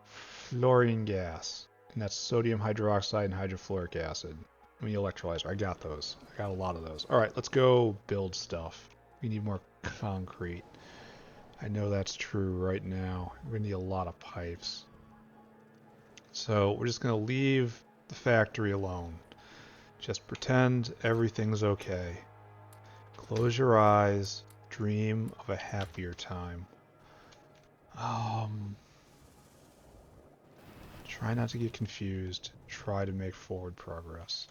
Fluorine gas, and that's sodium hydroxide and hydrofluoric acid. I mean, electrolyzer. I got those. I got a lot of those. All right, let's go build stuff. We need more concrete. I know that's true right now. We're gonna need a lot of pipes. So we're just gonna leave the factory alone. Just pretend everything's okay. Close your eyes. Dream of a happier time. Try not to get confused. Try to make forward progress.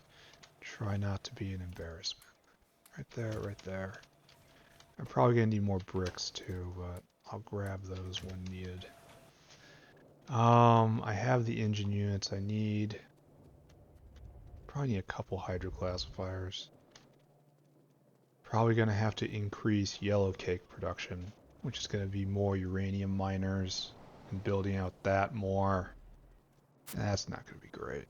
Try not to be an embarrassment. Right there, right there. I'm probably going to need more bricks too, but I'll grab those when needed. I have the engine units I need. Probably need a couple hydroclassifiers. Probably going to have to increase yellow cake production, which is going to be more uranium miners and building out that more. That's not going to be great.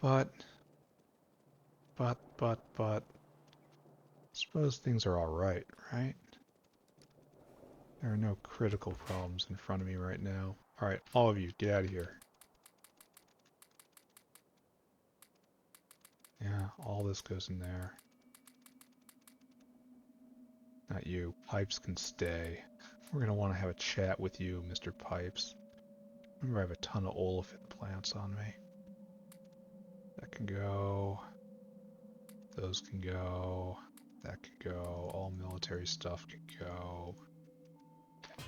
But, I suppose things are alright, right? There are no critical problems in front of me right now. Alright, all of you, get out of here. Yeah, all this goes in there. Not you. Pipes can stay. We're going to want to have a chat with you, Mr. Pipes. Remember, I have a ton of olefin plants on me. That can go. Those can go. That can go. All military stuff can go.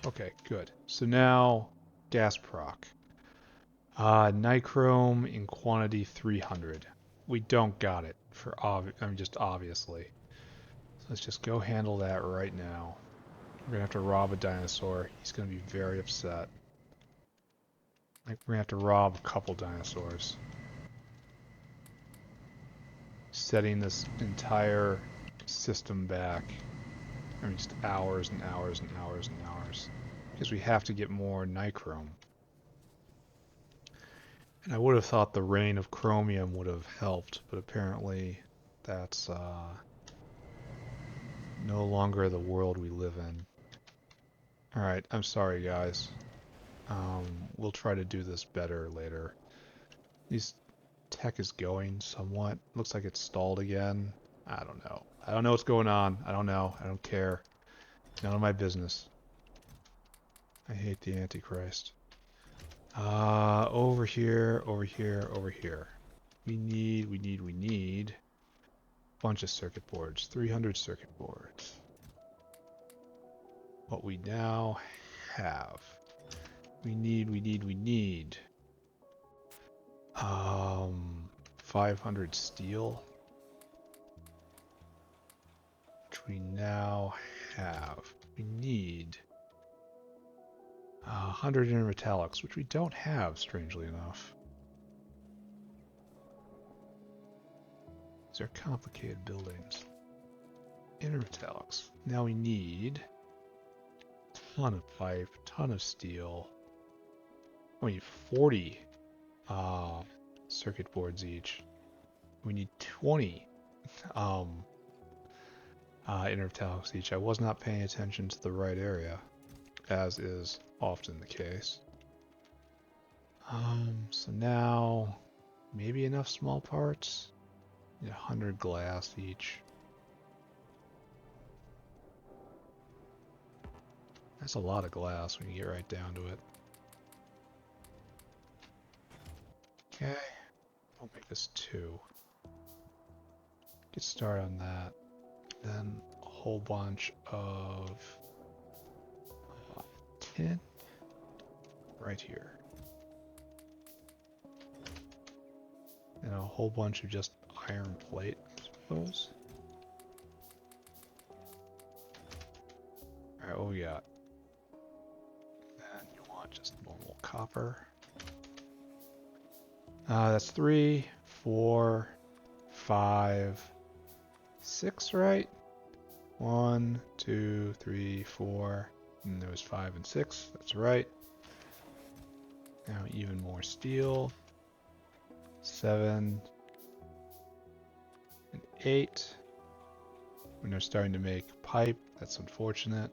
Okay, good. So now, gas proc. Nichrome in quantity 300. We don't got it for just obviously. So let's just go handle that right now. We're gonna have to rob a dinosaur. He's gonna be very upset. Like we're gonna have to rob a couple dinosaurs. Setting this entire system back. I mean, just hours and hours and hours and hours. Because we have to get more nichrome. And I would have thought the rain of chromium would have helped, but apparently that's no longer the world we live in. Alright, I'm sorry guys. We'll try to do this better later. These tech is going somewhat. Looks like it's stalled again. I don't know. I don't know what's going on. I don't know. I don't care. None of my business. I hate the Antichrist. Over here, over here, over here. We need a bunch of circuit boards. 300 circuit boards. What we now have. We need 500 steel. Which we now have. We need 100 intermetallics, which we don't have, strangely enough. These are complicated buildings. Intermetallics. Now we need a ton of pipe, ton of steel. We need 40 circuit boards each. We need 20 intermetallics each. I was not paying attention to the right area, as is often the case. So now, maybe enough small parts? Need 100 glass each. That's a lot of glass when you get right down to it. Okay, I'll make this 2. Get started on that. Then a whole bunch of tin right here. And a whole bunch of just iron plate, I suppose. Alright, what we got? Then you want just normal copper. copper. That's 3, 4, 5, 6, right? 1, 2, 3, 4, and there was 5 and 6. That's right. Now even more steel. 7 and 8. When they're starting to make pipe, that's unfortunate.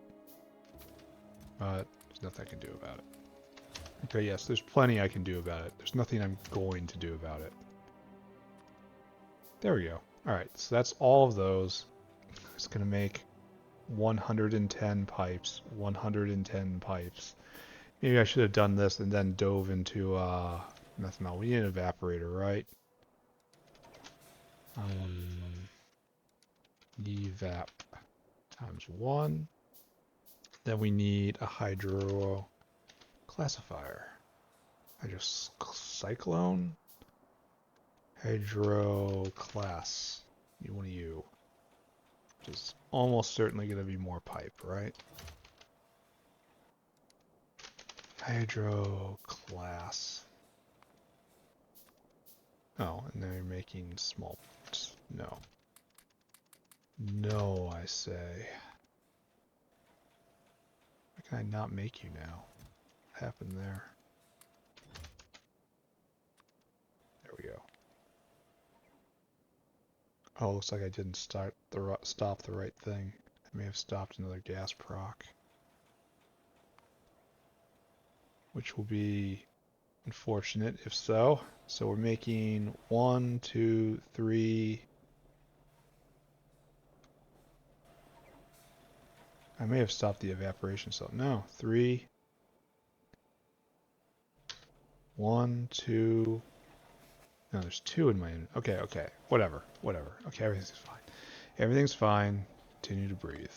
But there's nothing I can do about it. Okay, yes, there's plenty I can do about it. There's nothing I'm going to do about it. There we go. Alright, so that's all of those. It's going to make 110 pipes. 110 pipes. Maybe I should have done this and then dove into methanol. We need an evaporator, right? Evap times 1. Then we need a hydro classifier. Hydrocyclone? Hydro class. You want to U. Which is almost certainly going to be more pipe, right? Hydro class. Oh, and now you're making small parts. No. No, I say. Why can I not make you now? What happened there? There we go. Oh, looks like I didn't stop the right thing. I may have stopped another gas proc. Which will be unfortunate if so. So we're making 1, 2, 3. I may have stopped the evaporation, so no. 3. 1, 2. No, there's 2 in my. Okay, whatever. Okay, everything's fine. Everything's fine. Continue to breathe.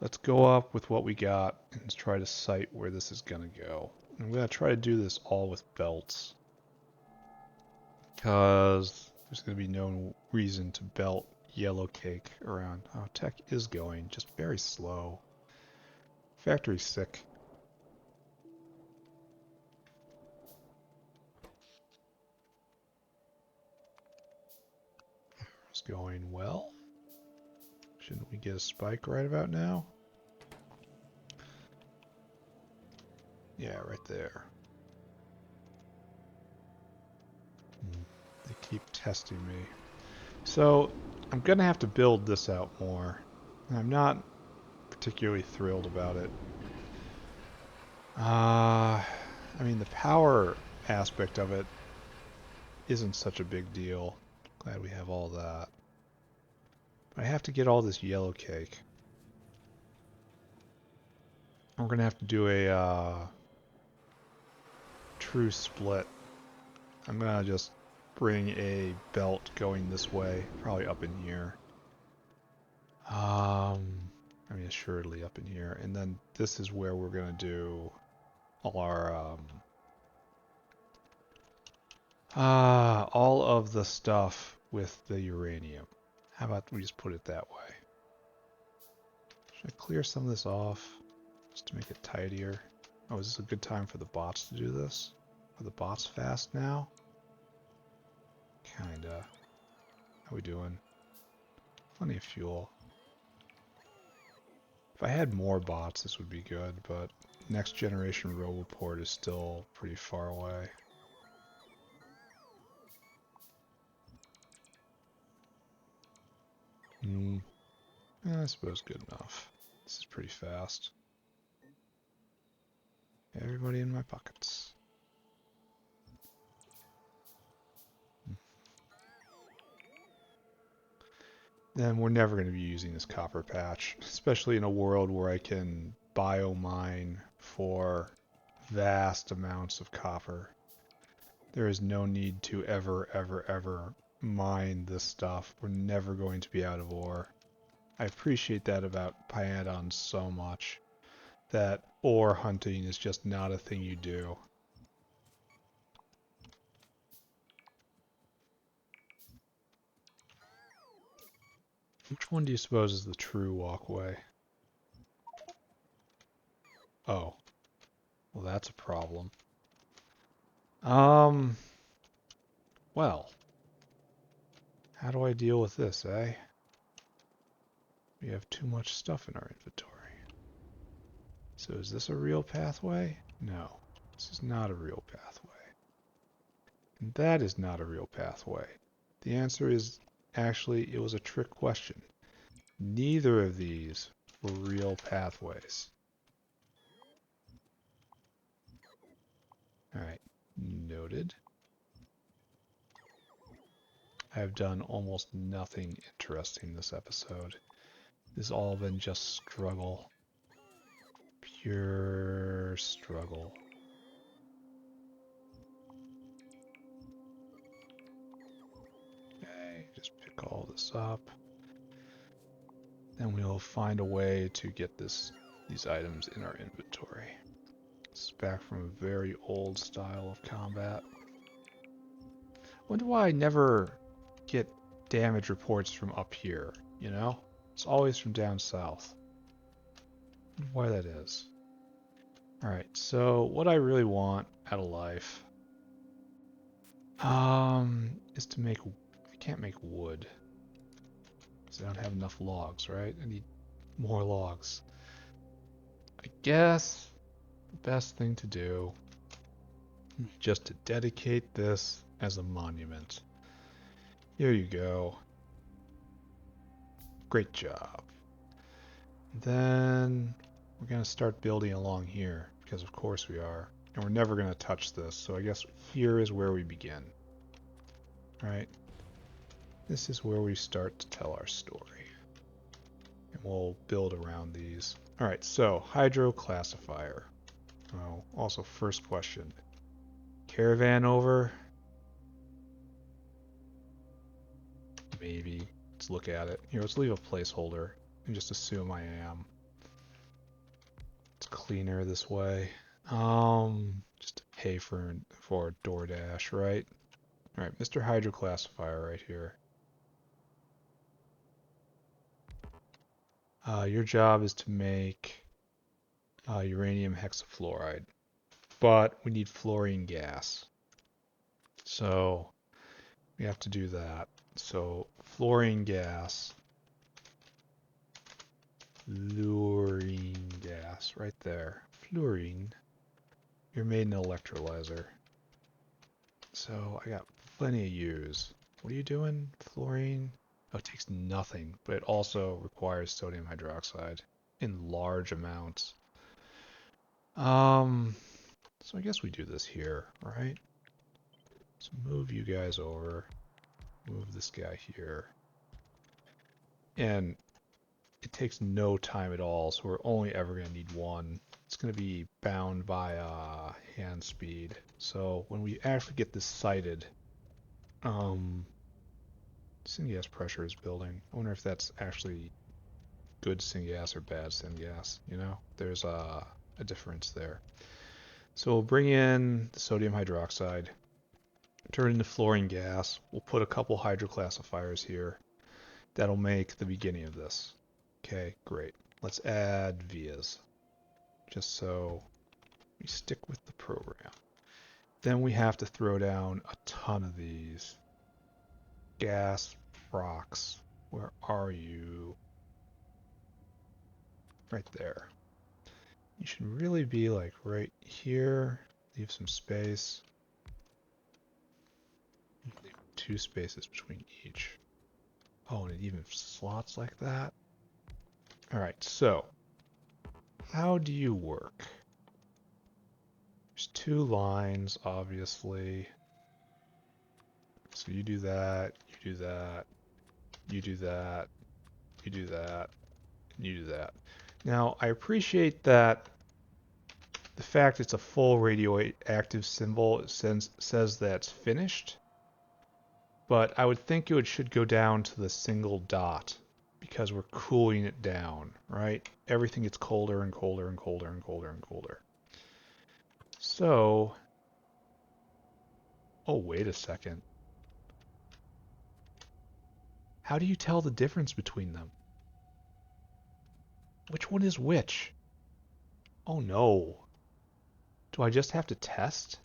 Let's go up with what we got and try to sight where this is gonna go. I'm gonna try to do this all with belts, because there's gonna be no reason to belt yellow cake around. Oh, tech is going, just very slow. Factory's sick. It's going well. Shouldn't we get a spike right about now? Yeah, right there. They keep testing me. So, I'm gonna have to build this out more. I'm not particularly thrilled about it. I mean, the power aspect of it isn't such a big deal. Glad we have all that. But I have to get all this yellow cake. We're gonna have to do a true split. I'm gonna just bring a belt going this way, probably up in here. I mean, assuredly up in here. And then this is where we're gonna do all our all of the stuff with the uranium. How about we just put it that way? Should I clear some of this off just to make it tidier? Oh, is this a good time for the bots to do this? Are the bots fast now? Kinda. How we doing? Plenty of fuel. If I had more bots, this would be good, but next generation Roboport is still pretty far away. I suppose good enough. This is pretty fast. Everybody in my pockets. Then we're never going to be using this copper patch, especially in a world where I can biomine for vast amounts of copper. There is no need to ever mine this stuff. We're never going to be out of ore. I appreciate that about Pyanodon so much, that ore hunting is just not a thing you do. Which one do you suppose is the true walkway? Oh. Well, that's a problem. Well, how do I deal with this, eh? We have too much stuff in our inventory. So is this a real pathway? No, this is not a real pathway. And that is not a real pathway. The answer is actually, it was a trick question. Neither of these were real pathways. Alright, noted. I have done almost nothing interesting this episode. This has all been just struggle. Pure struggle. Okay, just pick all this up. Then we'll find a way to get these items in our inventory. This is back from a very old style of combat. Wonder why I never get damage reports from up here, you know? It's always from down south. Why that is. Alright, so what I really want out of life is to make... I can't make wood. Because I don't have enough logs, right? I need more logs. I guess the best thing to do is just to dedicate this as a monument. Here you go. Great job. Then we're going to start building along here, because of course we are. And we're never going to touch this, so I guess here is where we begin. Right? This is where we start to tell our story. And we'll build around these. Alright, so hydro classifier. Oh, also first question. Caravan over? Maybe. Let's look at it. Here, let's leave a placeholder and just assume I am. It's cleaner this way. Just to pay for DoorDash, right? Alright, Mr. Hydro Classifier right here. Your job is to make uranium hexafluoride, but we need fluorine gas. So we have to do that. So fluorine gas, fluorine gas, right there. Fluorine. You're made an electrolyzer. So I got plenty of use. What are you doing? Fluorine? Oh, it takes nothing, but it also requires sodium hydroxide in large amounts. So I guess we do this here, right? So move you guys over. Move this guy here. And it takes no time at all, so we're only ever going to need one. It's going to be bound by hand speed. So when we actually get this sighted, syngas pressure is building. I wonder if that's actually good syngas or bad syngas, you know? There's a difference there. So we'll bring in the sodium hydroxide, turn it into fluorine gas. We'll put a couple hydroclassifiers here. That'll make the beginning of this. Okay, great. Let's add vias, just so we stick with the program. Then we have to throw down a ton of these. Gas rocks, where are you? Right there. You should really be like right here. Leave some space. Leave 2 spaces between each. Oh, and it even slots like that. Alright, so how do you work? There's 2 lines, obviously. So you do that, you do that, you do that, you do that, and you do that. Now, I appreciate that the fact it's a full radioactive symbol says that it's finished, but I would think it should go down to the single dot because we're cooling it down, right? Everything gets colder and colder and colder and colder and colder. So, oh, wait a second. How do you tell the difference between them? Which one is which? Oh no. Do I just have to test?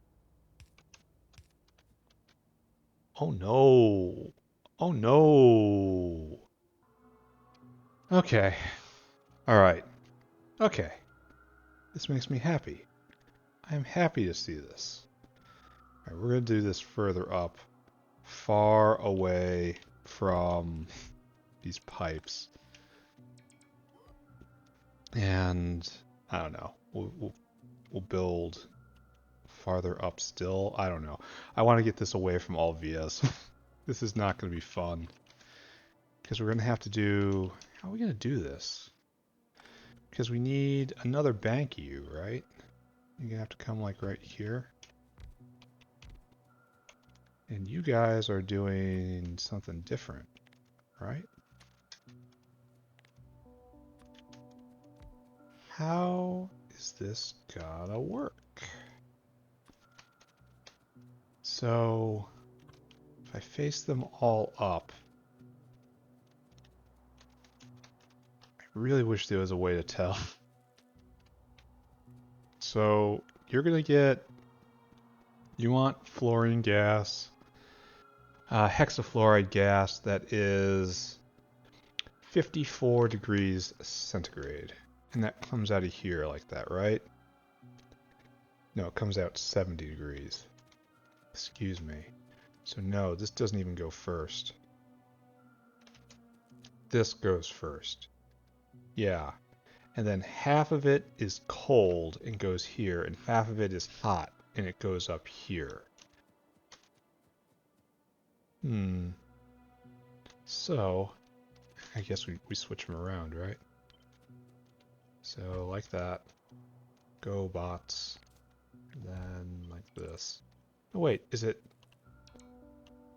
Oh no. Oh no. Okay. Alright. Okay. This makes me happy. I'm happy to see this. Alright, we're going to do this further up. Far away from these pipes. And I don't know. We'll build farther up still. I don't know. I want to get this away from all vias. This is not going to be fun. Because we're going to have to do... How are we going to do this? Because we need another bank U, right? You're going to have to come like right here. And you guys are doing something different, right? How is this gonna work? So, if I face them all up, I really wish there was a way to tell. So, you're gonna get, you want fluorine gas, hexafluoride gas that is 54 degrees centigrade. And that comes out of here like that, right? No, it comes out 70 degrees. Excuse me. So no, this doesn't even go first. This goes first. Yeah. And then half of it is cold and goes here, and half of it is hot and it goes up here. So, I guess we switch them around, right? So, like that. Go bots. Then, like this. Oh, wait, is it...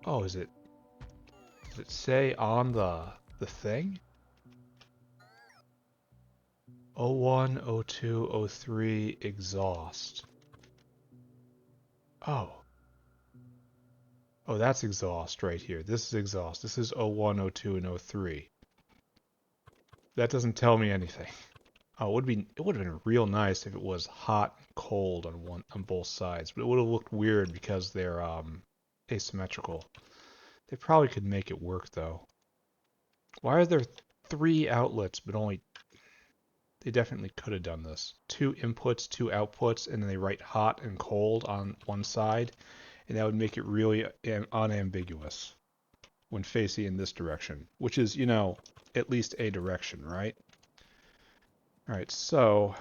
Oh, is it... Does it say on the thing? 01, 02, 03 exhaust. Oh. Oh, that's exhaust right here. This is exhaust. This is 01, 02, and 03. That doesn't tell me anything. Oh, it would have been real nice if it was hot and cold on both sides, but it would have looked weird because they're asymmetrical. They probably could make it work though. Why are there 3 outlets but only... They definitely could have done this. 2 inputs, 2 outputs, and then they write hot and cold on one side, and that would make it really unambiguous when facing in this direction, which is, you know, at least a direction, right? Alright, so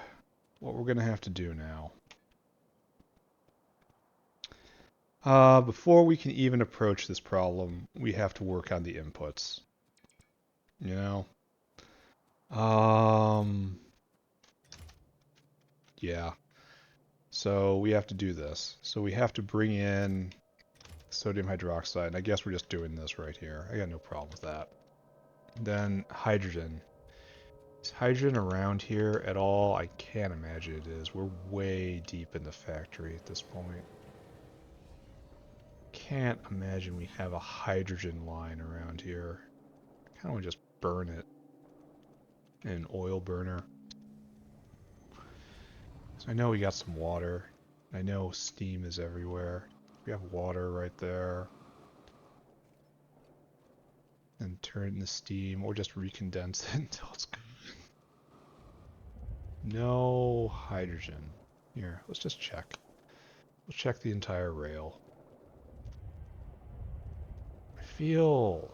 what we're going to have to do now. Before we can even approach this problem, we have to work on the inputs. You know? Yeah. So we have to do this. So we have to bring in sodium hydroxide. I guess we're just doing this right here. I got no problem with that. Then hydrogen. Is hydrogen around here at all? I can't imagine it is. We're way deep in the factory at this point. Can't imagine we have a hydrogen line around here. I kind of want to just burn it in an oil burner. So I know we got some water. I know steam is everywhere. We have water right there. And turn it into steam or just recondense it until it's good. No hydrogen. Here, let's just check. Let's check the entire rail. I feel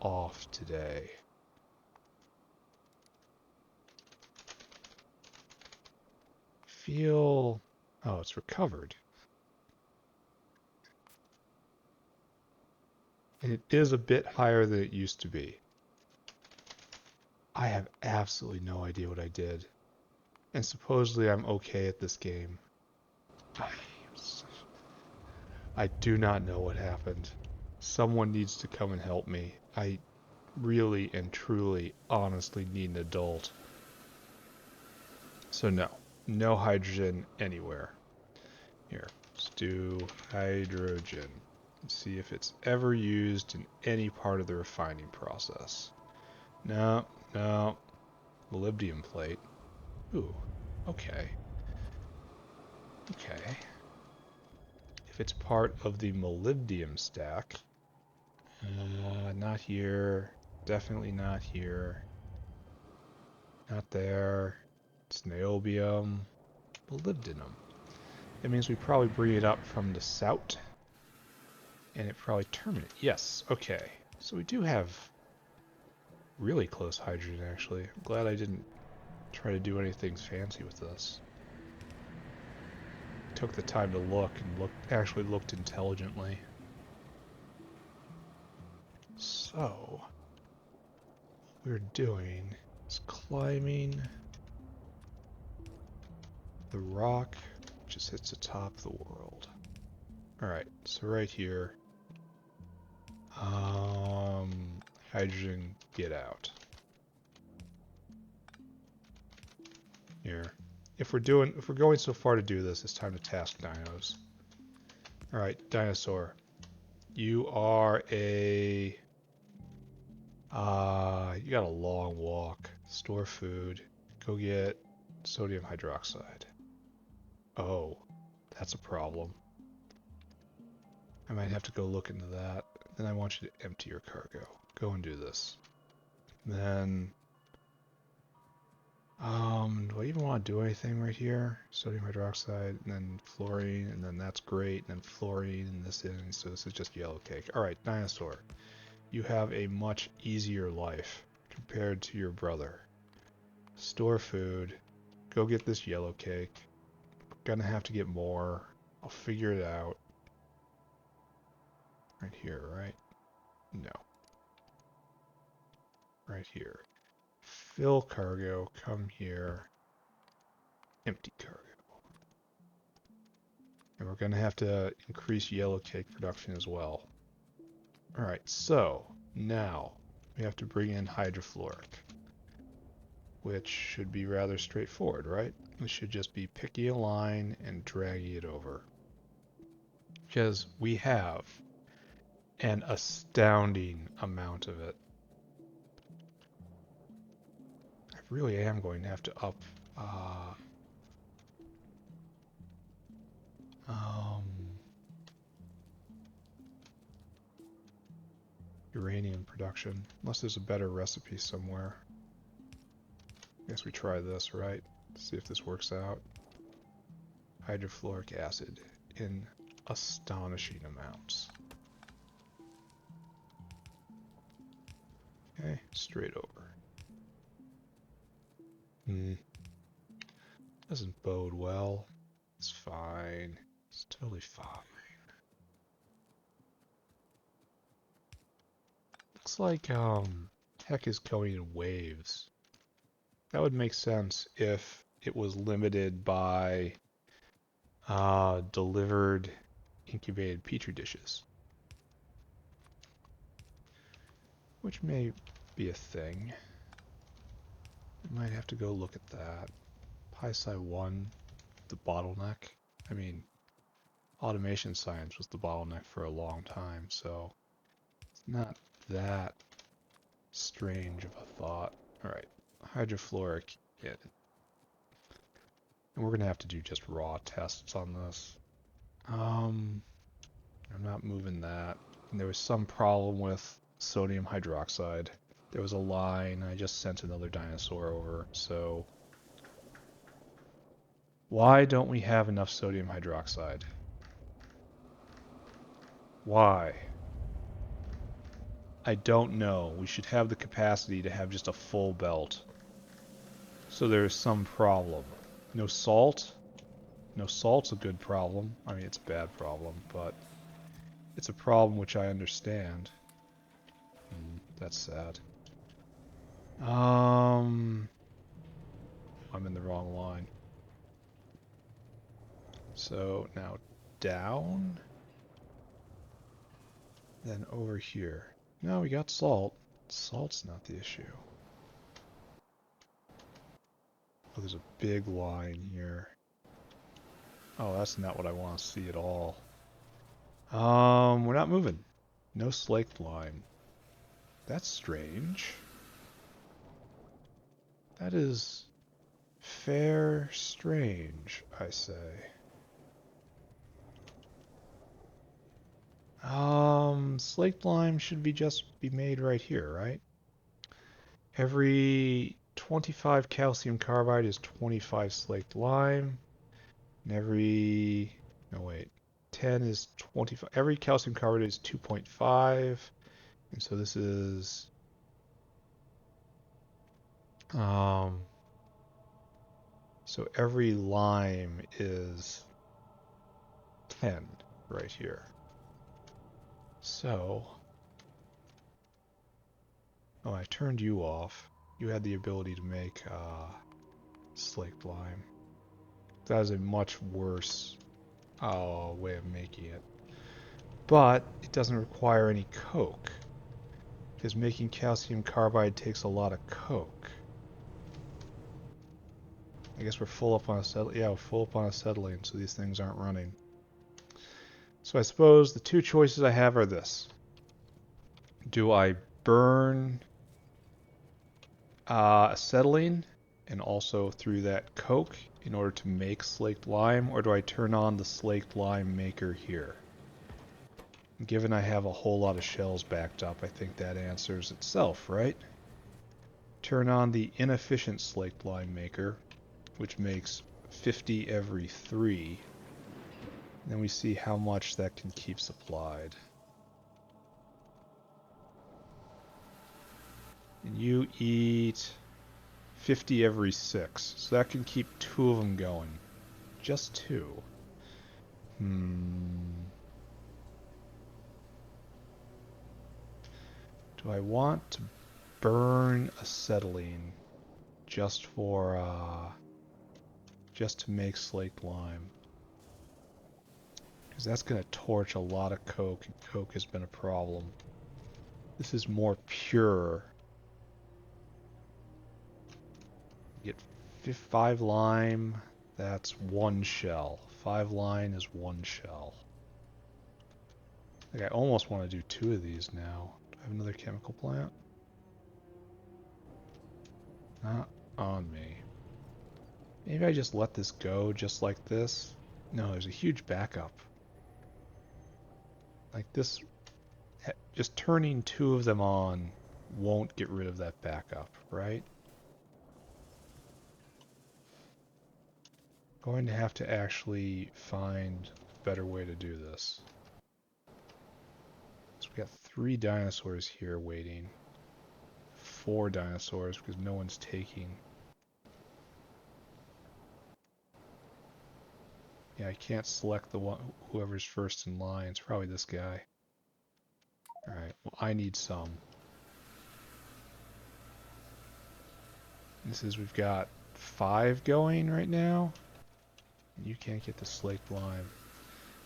off today. Feel... Oh, it's recovered. And it is a bit higher than it used to be. I have absolutely no idea what I did. And supposedly I'm okay at this game. I do not know what happened. Someone needs to come and help me. I really and truly, honestly need an adult. So no. No hydrogen anywhere. Here, let's do hydrogen. Let's see if it's ever used in any part of the refining process. No, no. Molybdenum plate. Ooh, okay. Okay. If it's part of the molybdenum stack, not here, definitely not here, not there. It's niobium, molybdenum. That means we probably bring it up from the south, and it probably terminate. Yes, okay. So we do have really close hydrogen, actually. I'm glad I didn't try to do anything fancy with this. Took the time to look and actually looked intelligently. So, what we're doing is climbing the rock, which just hits the top of the world. Alright, so right here, hydrogen, get out. Here. If we're going so far to do this, it's time to task dinos. Alright, dinosaur. You are a... you got a long walk. Store food. Go get sodium hydroxide. Oh, that's a problem. I might have to go look into that. Then I want you to empty your cargo. Go and do this. Then... do I even want to do anything right here? Sodium hydroxide, and then fluorine, and then that's great, and then fluorine, and this is, so this is just yellow cake. Alright, dinosaur. You have a much easier life compared to your brother. Store food. Go get this yellow cake. Gonna have to get more. I'll figure it out. Right here, right? No. Right here. Fill cargo, come here. Empty cargo. And we're gonna have to increase yellow cake production as well. Alright, so now we have to bring in hydrofluoric, which should be rather straightforward, right? We should just be picking a line and dragging it over. Because we have an astounding amount of it. I really am going to have to up uranium production, unless there's a better recipe somewhere. I guess we try this, right? See if this works out. Hydrofluoric acid in astonishing amounts. Okay, straight over. Doesn't bode well. It's fine. It's totally fine. Looks like tech is going in waves. That would make sense if it was limited by delivered incubated petri dishes, which may be a thing. I might have to go look at that. PySci 1, the bottleneck. I mean, automation science was the bottleneck for a long time, so it's not that strange of a thought. Alright, hydrofluoric in. And we're going to have to do just raw tests on this. I'm not moving that. And there was some problem with sodium hydroxide. There was a line, I just sent another dinosaur over, so... Why don't we have enough sodium hydroxide? Why? I don't know. We should have the capacity to have just a full belt. So there's some problem. No salt? No salt's a good problem. I mean, it's a bad problem, but it's a problem which I understand. That's sad. I'm in the wrong line. So now down, then over here. No, we got salt. Salt's not the issue. Oh, there's a big line here. Oh, that's not what I want to see at all. We're not moving. No slaked line. That's strange. That is fair strange, I say. Slaked lime should be made right here, right? Every 25 calcium carbide is 25 slaked lime. And no wait, 10 is 25. Every calcium carbide is 2.5. And so this is, so every lime is 10 right here. So, oh, I turned you off. You had the ability to make slaked lime. That is a much worse way of making it. But it doesn't require any coke, because making calcium carbide takes a lot of coke. I guess we're full up on acetylene. Yeah, we're full up on acetylene, so these things aren't running. So I suppose the two choices I have are this. Do I burn acetylene and also through that coke in order to make slaked lime, or do I turn on the slaked lime maker here? Given I have a whole lot of shells backed up, I think that answers itself, right? Turn on the inefficient slaked lime maker, which makes 50 every 3. Then we see how much that can keep supplied. And you eat 50 every 6, so that can keep 2 of them going. Just 2. Do I want to burn acetylene just for, just to make slaked lime? Because that's going to torch a lot of coke, and coke has been a problem. This is more pure. Get 5 lime, that's 1 shell. 5 lime is 1 shell. Like I almost want to do 2 of these now. Do I have another chemical plant? Not on me. Maybe I just let this go just like this. No, there's a huge backup. Like this, just turning 2 of them on won't get rid of that backup, right? Going to have to actually find a better way to do this. So we got 3 dinosaurs here waiting. 4 dinosaurs because no one's taking. Yeah, I can't select the one whoever's first in line. It's probably this guy. Alright, well I need some. This is, we've got 5 going right now. You can't get the slaked lime.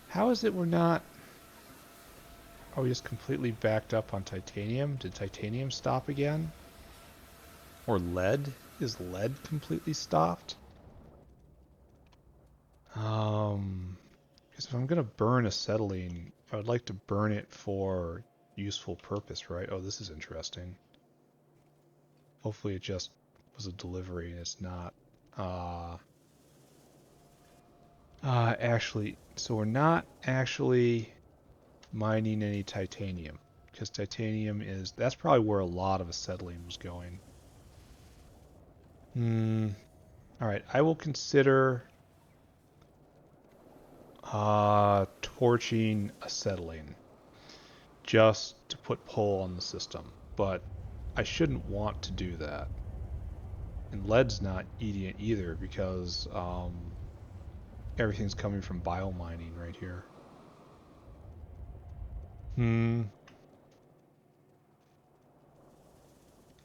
How is it we're not... Are we just completely backed up on titanium? Did titanium stop again? Or lead? Is lead completely stopped? Because if I'm going to burn acetylene, I would like to burn it for useful purpose, right? Oh, this is interesting. Hopefully it just was a delivery and it's not... actually, so we're not actually mining any titanium. Because titanium is... That's probably where a lot of acetylene was going. Alright, I will consider... torching acetylene. Just to put pull on the system. But I shouldn't want to do that. And lead's not eating it either because everything's coming from biomining right here.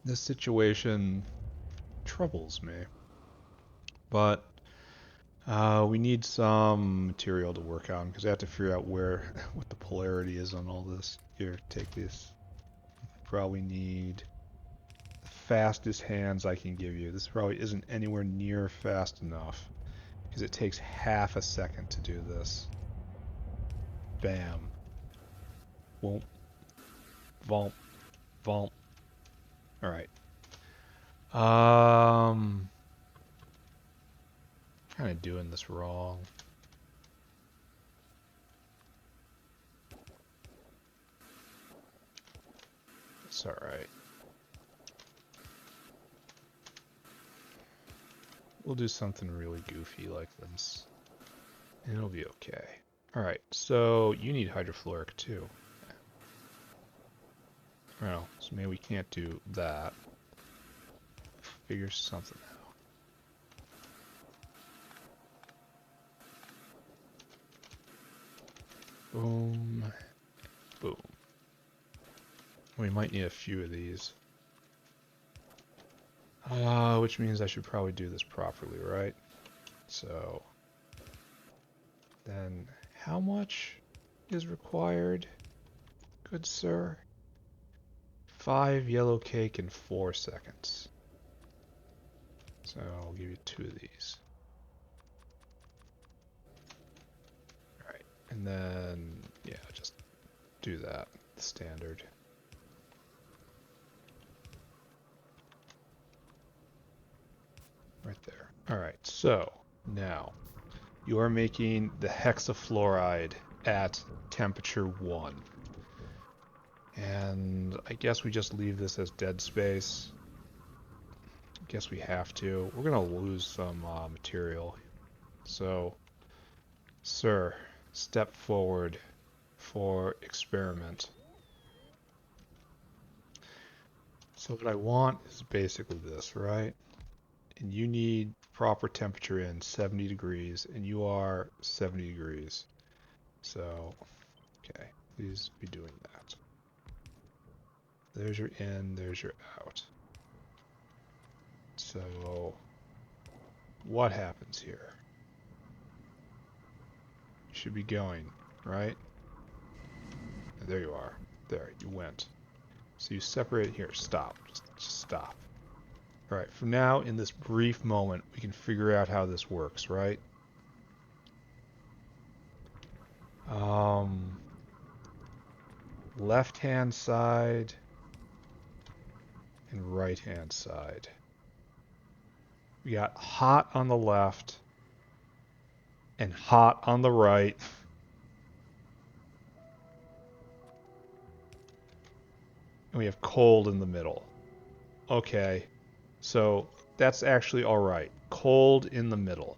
This situation troubles me. But we need some material to work on because I have to figure out what the polarity is on all this. Here, take this. Probably need the fastest hands I can give you. This probably isn't anywhere near fast enough because it takes half a second to do this. Bam. Womp. Vomp. Vomp. Alright. Kind of doing this wrong. It's alright. We'll do something really goofy like this. And it'll be okay. Alright, so you need hydrofluoric too. Well, so maybe we can't do that. Figure something out. Boom. Boom. We might need a few of these. Which means I should probably do this properly, right? So, then how much is required, good sir? 5 yellow cake in 4 seconds. So I'll give you 2 of these. Alright, and then, yeah, just do that, standard. Right there. Alright, so now you are making the hexafluoride at temperature 1. And I guess we just leave this as dead space. I guess we have to. We're going to lose some material. So, sir, step forward for experiment. So what I want is basically this, right? And you need proper temperature in 70 degrees, and you are 70 degrees. So, okay, please be doing that. There's your in, there's your out. So, what happens here? You should be going, right? There you are. There, you went. So you separate here. Stop. Just stop. Alright, from now, in this brief moment, we can figure out how this works, right? Left-hand side and right-hand side. We got hot on the left and hot on the right. And we have cold in the middle. Okay, so that's actually all right. Cold in the middle.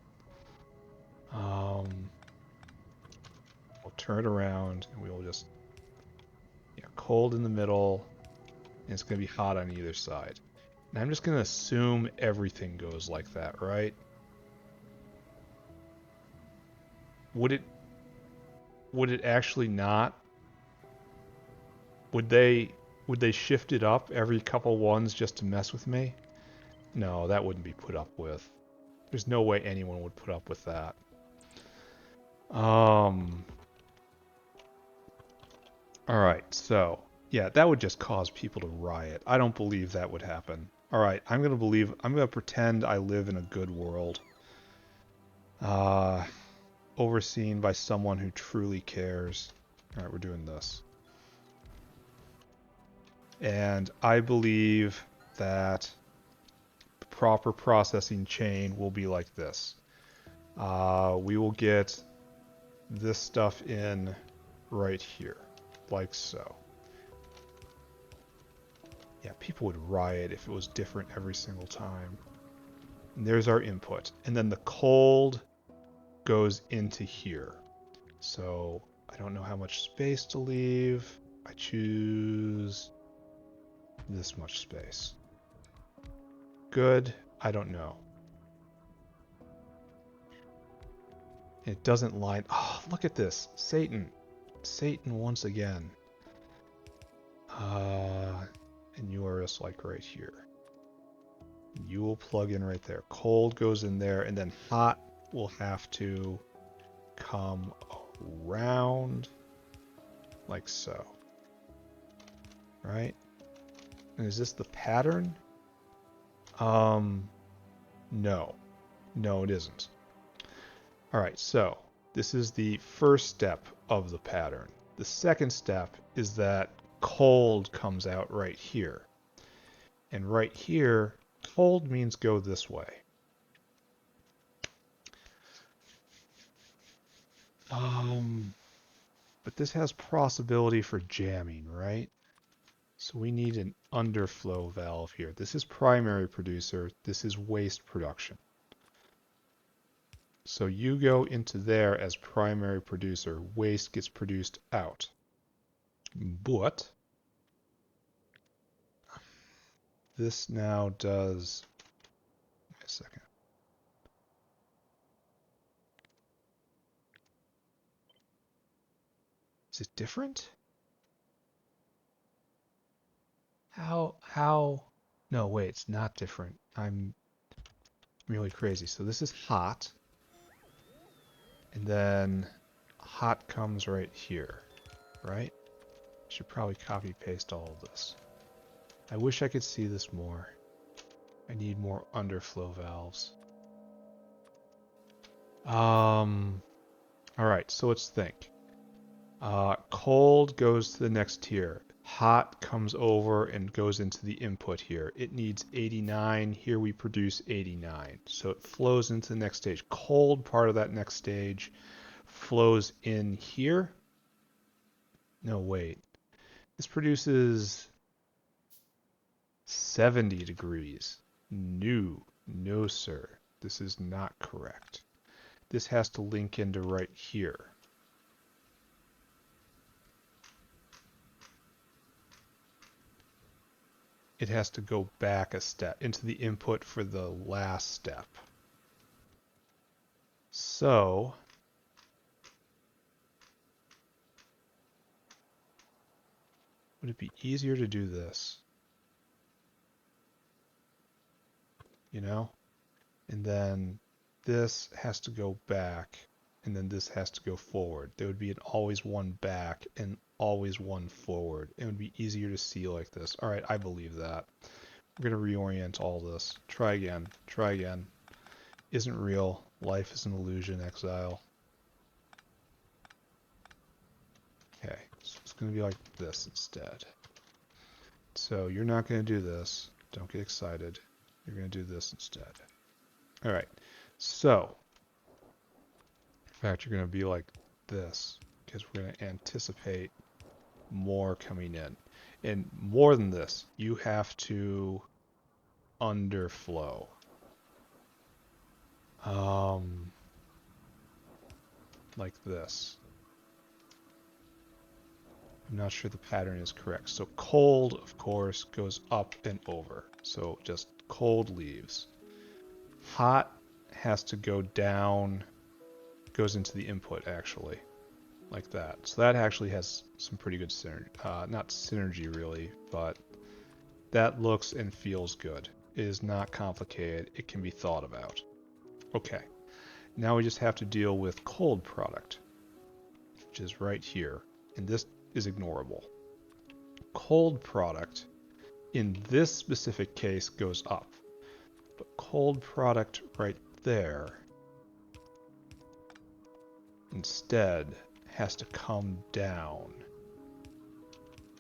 We'll turn it around and we will just, yeah, cold in the middle, and it's going to be hot on either side. And I'm just going to assume everything goes like that, right? Would it actually not? Would they shift it up every couple ones just to mess with me? No, that wouldn't be put up with. There's no way anyone would put up with that. Alright, so, yeah, that would just cause people to riot. I don't believe that would happen. Alright, I'm gonna pretend I live in a good world. Overseen by someone who truly cares. Alright, we're doing this. And I believe that the proper processing chain will be like this. We will get this stuff in right here, like so. Yeah, people would riot if it was different every single time. And there's our input. And then the cold goes into here. So I don't know how much space to leave. I choose this much space. Good. I don't know. It doesn't line. Oh, look at this. Satan. Satan once again. And you are just like right here. You will plug in right there. Cold goes in there, and then hot will have to come around like so. Right? And is this the pattern? No. No, it isn't. Alright, so this is the first step of the pattern. The second step is that cold comes out right here. And right here, cold means go this way. But this has possibility for jamming, right? So we need an underflow valve here. This is primary producer. This is waste production. So you go into there as primary producer. Waste gets produced out. But this now does... Wait a second. Is it different? How? No, wait, it's not different. I'm really crazy. So this is hot. And then hot comes right here, right? Should probably copy paste all of this. I wish I could see this more. I need more underflow valves. Alright, so let's think. Cold goes to the next tier. Hot comes over and goes into the input here. It needs 89. Here we produce 89. So it flows into the next stage. Cold part of that next stage flows in here. No, wait. This produces 70 degrees. No, sir. This is not correct. This has to link into right here. It has to go back a step into the input for the last step. So would it be easier to do this? You know? And then this has to go back, and then this has to go forward. There would be an always one back and always one forward. It would be easier to see like this. All right, I believe that. We're going to reorient all this. Try again. Try again. Isn't real. Life is an illusion, exile. Okay, so it's going to be like this instead. So you're not going to do this. Don't get excited. You're going to do this instead. All right, so in fact, you're going to be like this because we're going to anticipate more coming in. And more than this, you have to underflow. Like this. I'm not sure the pattern is correct. So cold, of course, goes up and over. So just cold leaves. Hot has to go down, goes into the input actually, like that. So that actually has some pretty good synergy. Not synergy really, but that looks and feels good. It is not complicated. It can be thought about. Okay. Now we just have to deal with cold product, which is right here. And this is ignorable. Cold product in this specific case goes up. But cold product right there instead has to come down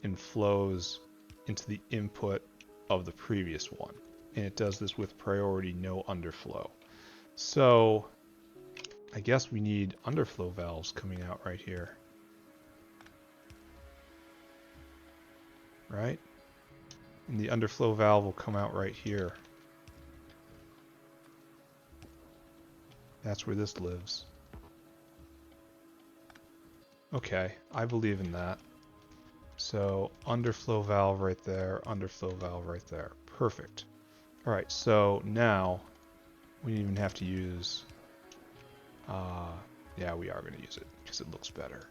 and flows into the input of the previous one. And it does this with priority no underflow. So I guess we need underflow valves coming out right here. Right? And the underflow valve will come out right here. That's where this lives. Okay, I believe in that. So underflow valve right there, underflow valve right there. Perfect. All right, so now we don't even have to use, yeah, we are going to use it because it looks better.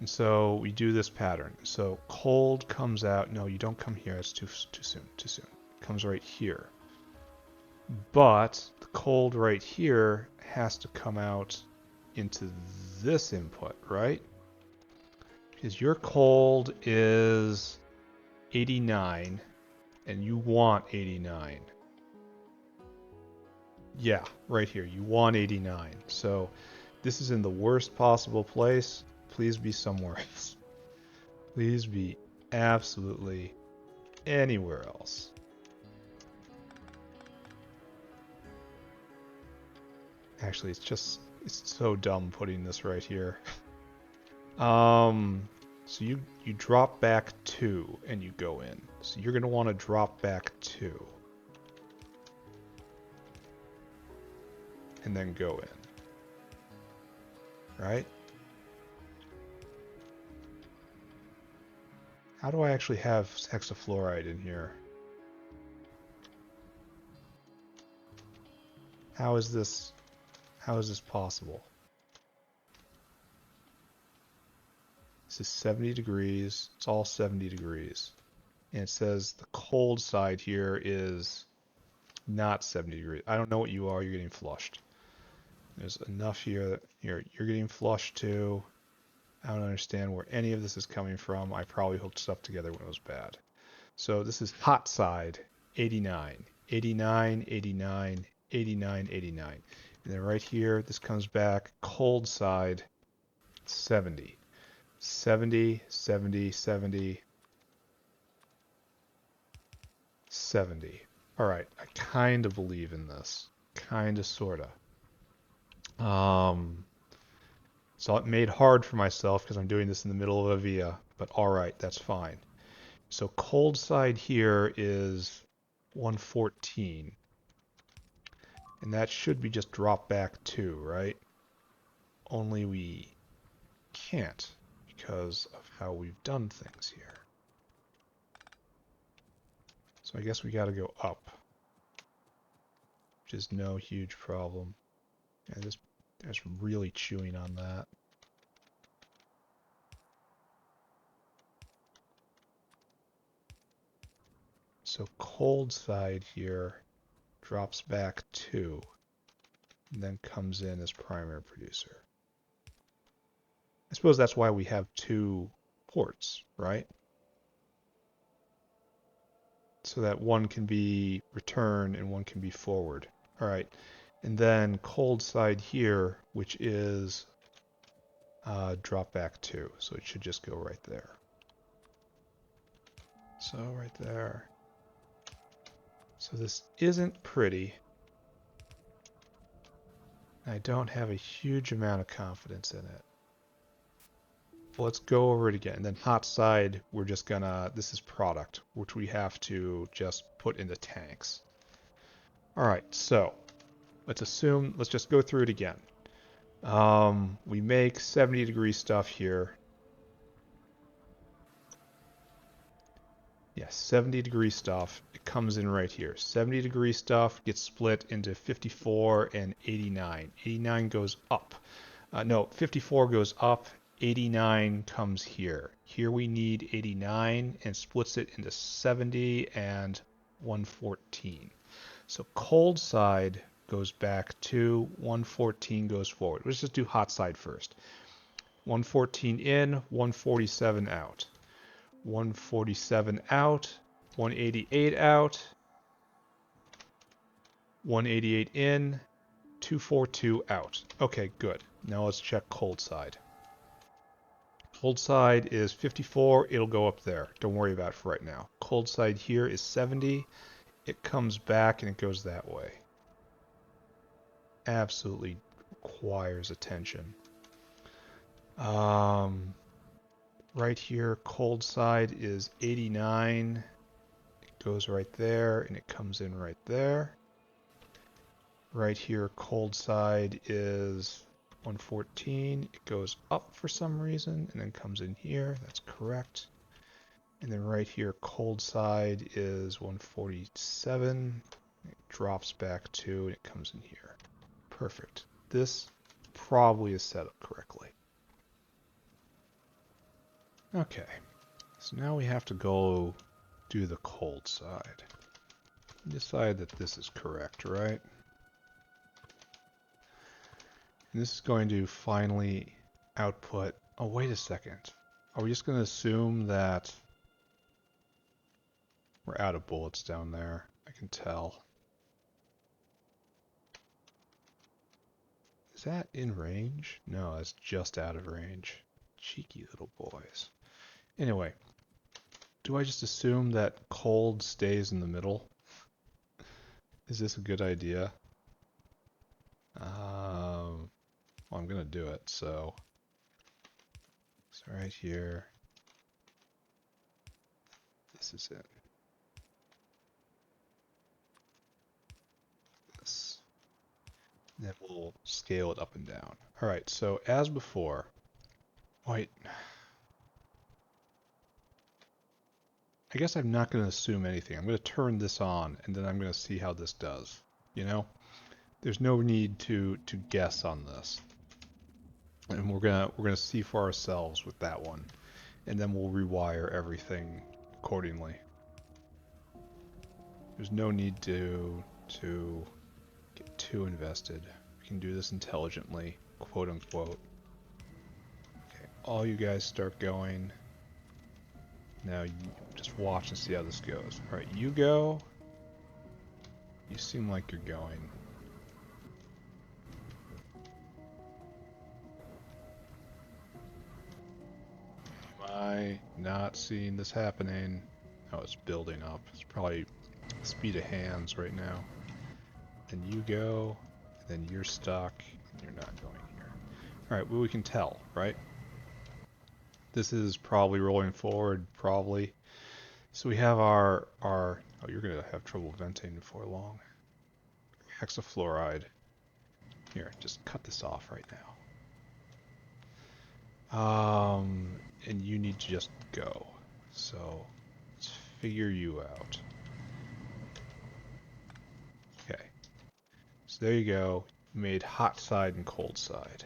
And so we do this pattern. So cold comes out. No, you don't come here. It's too soon. It comes right here. But the cold right here has to come out into this input, right? Because your cold is 89 and you want 89. Yeah, right here. You want 89. So this is in the worst possible place. Please be somewhere else. Please be absolutely anywhere else. Actually, it's so dumb putting this right here. So you drop back 2 and you go in. So you're going to want to drop back 2. And then go in. Right? How do I actually have hexafluoride in here? How is this possible? This is 70 degrees. It's all 70 degrees. And it says the cold side here is not 70 degrees. I don't know what you are. You're getting flushed. There's enough here that you're getting flushed too. I don't understand where any of this is coming from. I probably hooked stuff together when it was bad. So this is hot side, 89, 89, 89, 89, 89. And then right here, this comes back, cold side, 70. 70, 70, 70, 70. All right, I kind of believe in this. Kind of, sort of. So it made hard for myself because I'm doing this in the middle of a via, but all right, that's fine. So cold side here is 114. And that should be just drop back 2, right? Only we can't because of how we've done things here. So I guess we got to go up, which is no huge problem. And this is really chewing on that. So cold side here drops back 2 and then comes in as primary producer. I suppose that's why we have 2 ports, right? So that one can be return and one can be forward. All right, and then cold side here, which is drop back 2, so it should just go right there. So right there. So this isn't pretty. I don't have a huge amount of confidence in it. Well, let's go over it again. And then hot side, we're just gonna, this is product, which we have to just put in the tanks. All right, so let's just go through it again. We make 70 degree stuff here. Yes, 70 degree stuff. It comes in right here. 70 degree stuff gets split into 54 and 89. 89 goes up. No, 54 goes up. 89 comes here. Here we need 89 and splits it into 70 and 114. So cold side goes back to 114 goes forward. Let's just do hot side first. 114 in, 147 out. 147 out, 188 out, 188 in, 242 out. Okay, good. Now let's check cold side. Cold side is 54. It'll go up there. Don't worry about it for right now. Cold side here is 70. It comes back and it goes that way. Absolutely requires attention. Right here, cold side is 89. It goes right there and it comes in right there. Right here, cold side is 114. It goes up for some reason and then comes in here. That's correct. And then right here, cold side is 147. It drops back 2 and it comes in here. Perfect. This probably is set up correctly. Okay, so now we have to go do the cold side. Decide that this is correct, right? And this is going to finally output... Oh, wait a second. Are we just going to assume that we're out of bullets down there? I can tell. Is that in range? No, that's just out of range. Cheeky little boys. Anyway, do I just assume that cold stays in the middle? Is this a good idea? Well, I'm gonna do it, so right here, this is in. This. Then we'll scale it up and down. All right, so as before, wait. I guess I'm not going to assume anything. I'm going to turn this on, and then I'm going to see how this does. You know, there's no need to guess on this, and we're gonna see for ourselves with that one, and then we'll rewire everything accordingly. There's no need to get too invested. We can do this intelligently, quote unquote. Okay, all you guys start going. Now you just watch and see how this goes. All right, you go. You seem like you're going. Am I not seeing this happening? Oh, it's building up. It's probably speed of hands right now. Then you go, and then you're stuck, and you're not going here. Alright, well we can tell, right? This is probably rolling forward, probably. So we have our oh, you're going to have trouble venting before long. Hexafluoride. Here, just cut this off right now. And you need to just go. So, let's figure you out. Okay. So there you go. You made hot side and cold side.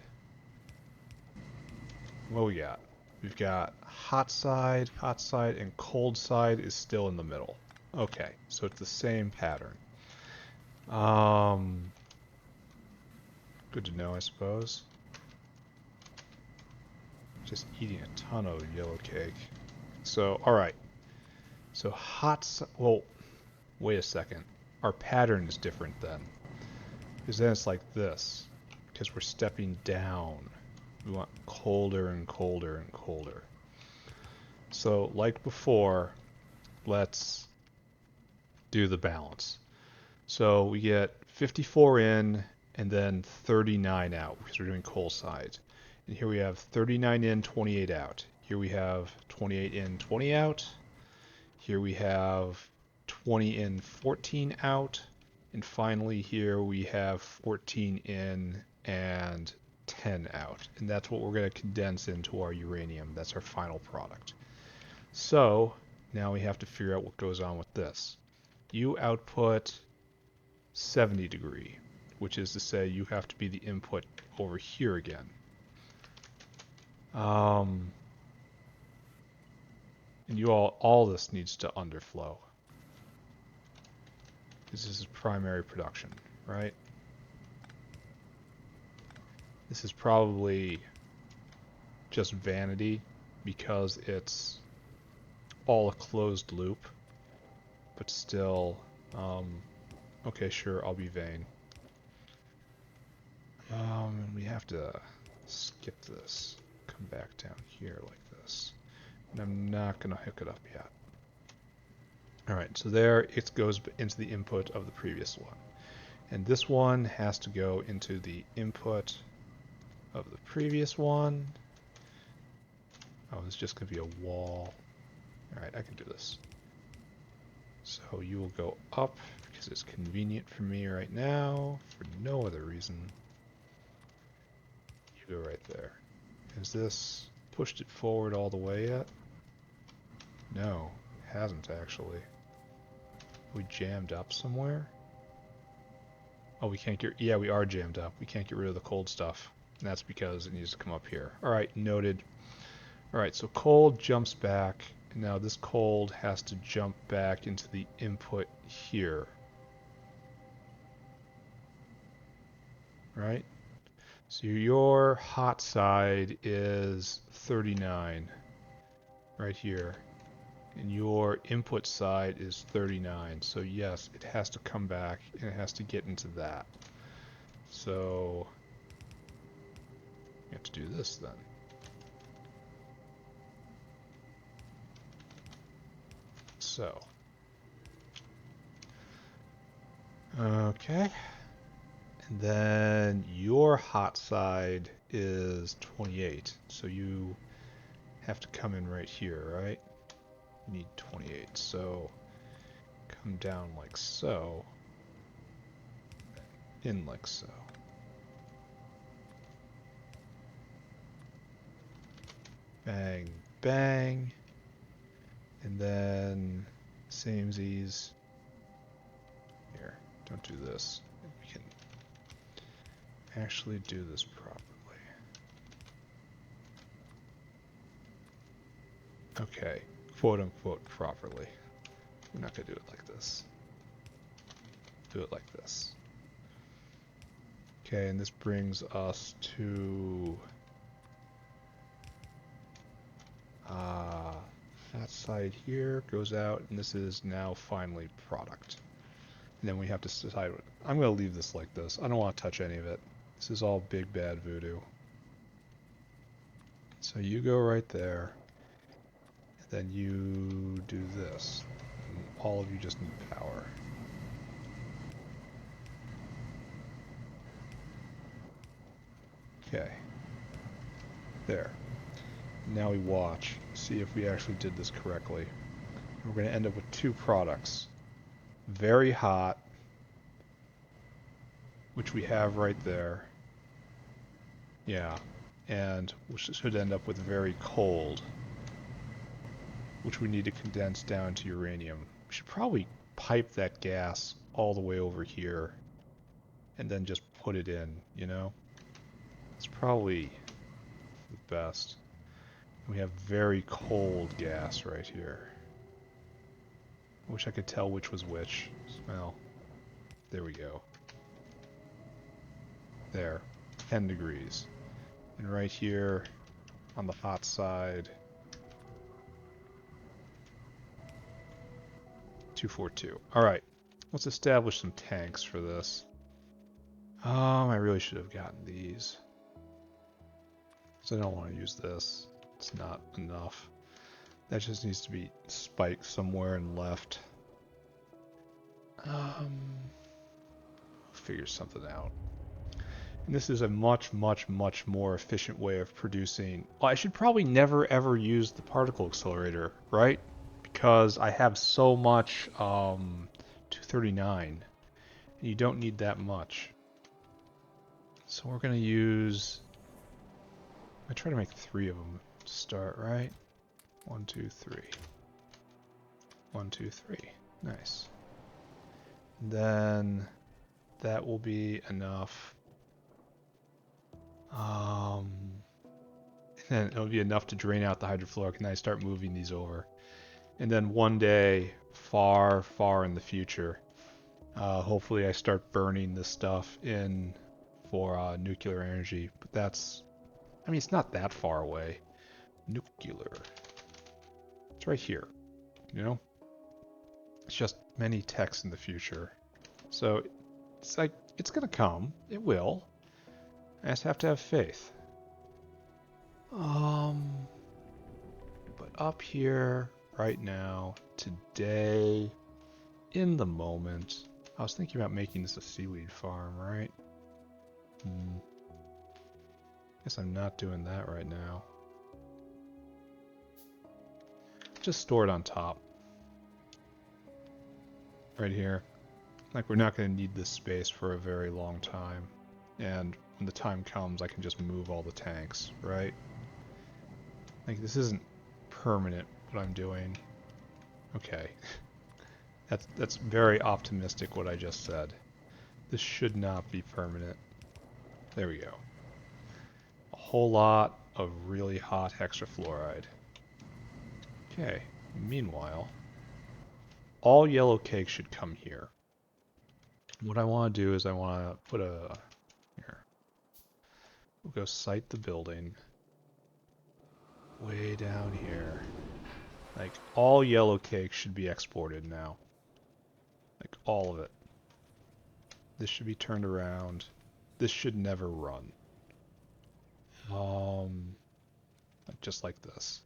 What we got? We've got hot side, and cold side is still in the middle. Okay, so it's the same pattern. Good to know, I suppose. Just eating a ton of yellow cake. So, alright. So well, wait a second. Our pattern is different then. Because then it's like this. Because we're stepping down. We want colder and colder and colder. So, like before, let's do the balance. So we get 54 in and then 39 out because we're doing coal side. And here we have 39 in, 28 out. Here we have 28 in, 20 out. Here we have 20 in, 14 out. And finally here we have 14 in and 10 out. And that's what we're going to condense into our uranium. That's our final product. So now we have to figure out what goes on with this. You output 70 degree, which is to say you have to be the input over here again. And you all this needs to underflow. This is primary production, right? This is probably just vanity because it's all a closed loop, but still, okay, sure, I'll be vain. And we have to skip this, come back down here like this. And I'm not going to hook it up yet. Alright, so there it goes into the input of the previous one. And this one has to go into the input of the previous one. Oh, it's just going to be a wall. Alright, I can do this. So you will go up because it's convenient for me right now, for no other reason. You go right there. Has this pushed it forward all the way yet? No, it hasn't actually. We jammed up somewhere? Oh, we can't get... Yeah, we are jammed up. We can't get rid of the cold stuff. And that's because it needs to come up here. Alright, noted. Alright, so cold jumps back. And now this cold has to jump back into the input here. Right? So your hot side is 39. Right here. And your input side is 39. So yes, it has to come back and it has to get into that. So you have to do this then. So okay. And then your hot side is 28. So you have to come in right here, right? You need 28, so come down like so, in like so. Bang, bang, and then samesies. Here, don't do this. We can actually do this properly. Okay, quote unquote properly. We're not gonna do it like this. Do it like this. Okay, and this brings us to that side here goes out, and this is now finally product. And then we have to decide. I'm going to leave this like this. I don't want to touch any of it. This is all big bad voodoo. So you go right there, and then you do this. And all of you just need power. Okay. There. Now we watch, see if we actually did this correctly. We're going to end up with two products. Very hot, which we have right there. Yeah. And which should end up with very cold, which we need to condense down to uranium. We should probably pipe that gas all the way over here and then just put it in, you know? It's probably the best. We have very cold gas right here. I wish I could tell which was which. Well, there we go. There, 10 degrees. And right here on the hot side, 242. All right, let's establish some tanks for this. I really should have gotten these. So I don't want to use this. It's not enough. That just needs to be spiked somewhere and left. Figure something out. And this is a much, much, much more efficient way of producing. Well, I should probably never ever use the particle accelerator, right? Because I have so much 239. And you don't need that much. So we're going to use... I try to make 3 of them to start, right? 1, 2, 3. 1, 2, 3. Nice. And then that will be enough. And it'll be enough to drain out the hydrofluoric, and I start moving these over. And then one day, far, far in the future, hopefully I start burning this stuff in for nuclear energy. But that's, I mean, it's not that far away. Nuclear. It's right here, you know? It's just many techs in the future. So it's like, it's gonna come. It will. I just have to have faith. But up here, right now, today, in the moment, I was thinking about making this a seaweed farm, right? Guess I'm not doing that right now. Just store it on top. Right here. Like, we're not going to need this space for a very long time. And when the time comes, I can just move all the tanks, right? Like, this isn't permanent, what I'm doing. Okay. That's very optimistic, what I just said. This should not be permanent. There we go. A whole lot of really hot hexafluoride. Okay, meanwhile, all yellow cake should come here. What I want to do is I want to put a... Here. We'll go site the building. Way down here. Like, all yellow cake should be exported now. Like, all of it. This should be turned around. This should never run. Just like this.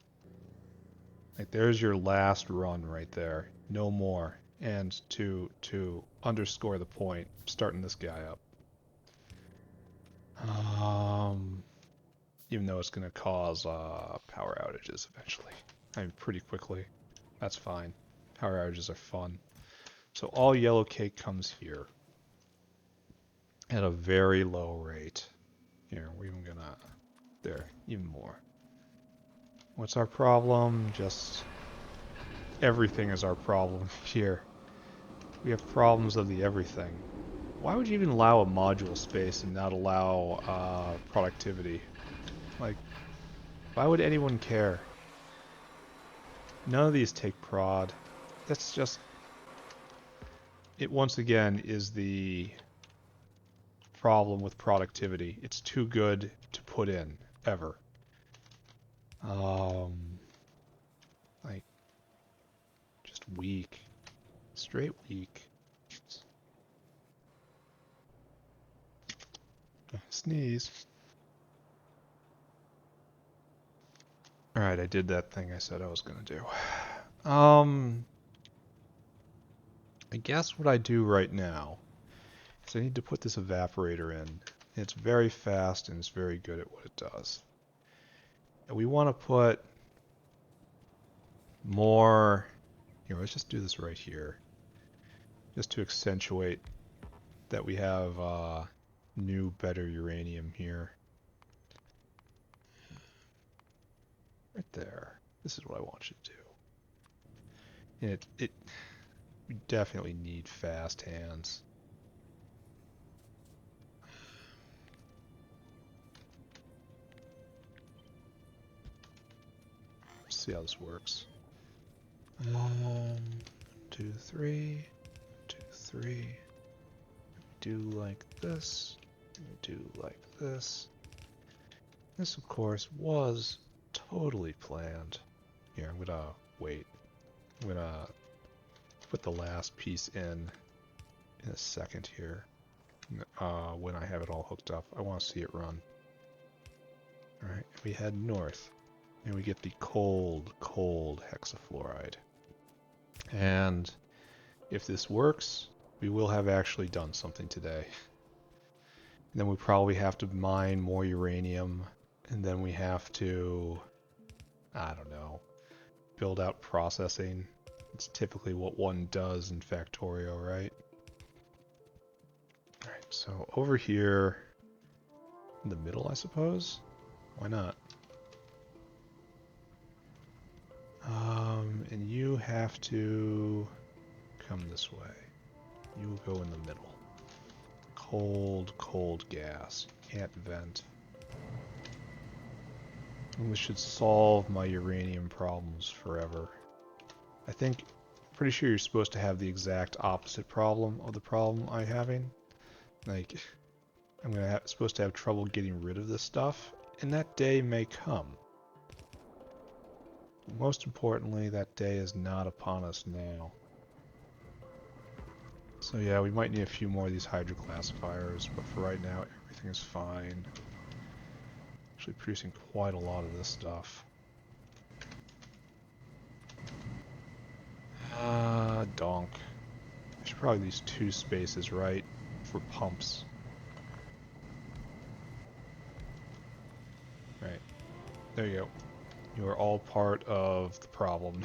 Like, there's your last run right there. No more. And to underscore the point, I'm starting this guy up. Even though it's going to cause power outages eventually. I mean, pretty quickly. That's fine. Power outages are fun. So all yellow cake comes here at a very low rate. Here, we're even gonna... There, even more. What's our problem? Just... Everything is our problem here. We have problems of the everything. Why would you even allow a module space and not allow productivity? Like, why would anyone care? None of these take prod. That's just... It once again is the problem with productivity. It's too good to put in, ever. Like, just weak. Straight weak. Sneeze. Alright, I did that thing I said I was gonna do. I guess what I do right now is I need to put this evaporator in. It's very fast and it's very good at what it does. And we want to put more... Here, let's just do this right here. Just to accentuate that we have new, better uranium here. Right there. This is what I want you to do. And we definitely need fast hands. Let's see how this works. 2, 3, 2, 3. Do like this. Do like this. This, of course, was totally planned. Here, I'm gonna wait. I'm gonna put the last piece in a second here. When I have it all hooked up, I want to see it run. Alright, we head north, and we get the cold, cold hexafluoride. And if this works, we will have actually done something today. And then we probably have to mine more uranium, and then we have to, I don't know, build out processing. It's typically what one does in Factorio, right? Alright, so over here, in the middle, I suppose? Why not? And you have to come this way. You will go in the middle. Cold, cold gas. Can't vent. And this should solve my uranium problems forever. I think, pretty sure you're supposed to have the exact opposite problem of the problem I'm having. Like, I'm supposed to have trouble getting rid of this stuff, and that day may come. Most importantly, that day is not upon us now. So yeah, we might need a few more of these hydroclassifiers, but for right now, everything is fine. Actually producing quite a lot of this stuff. Donk. I should probably use 2 spaces, right? For pumps. Right. There you go. You are all part of the problem.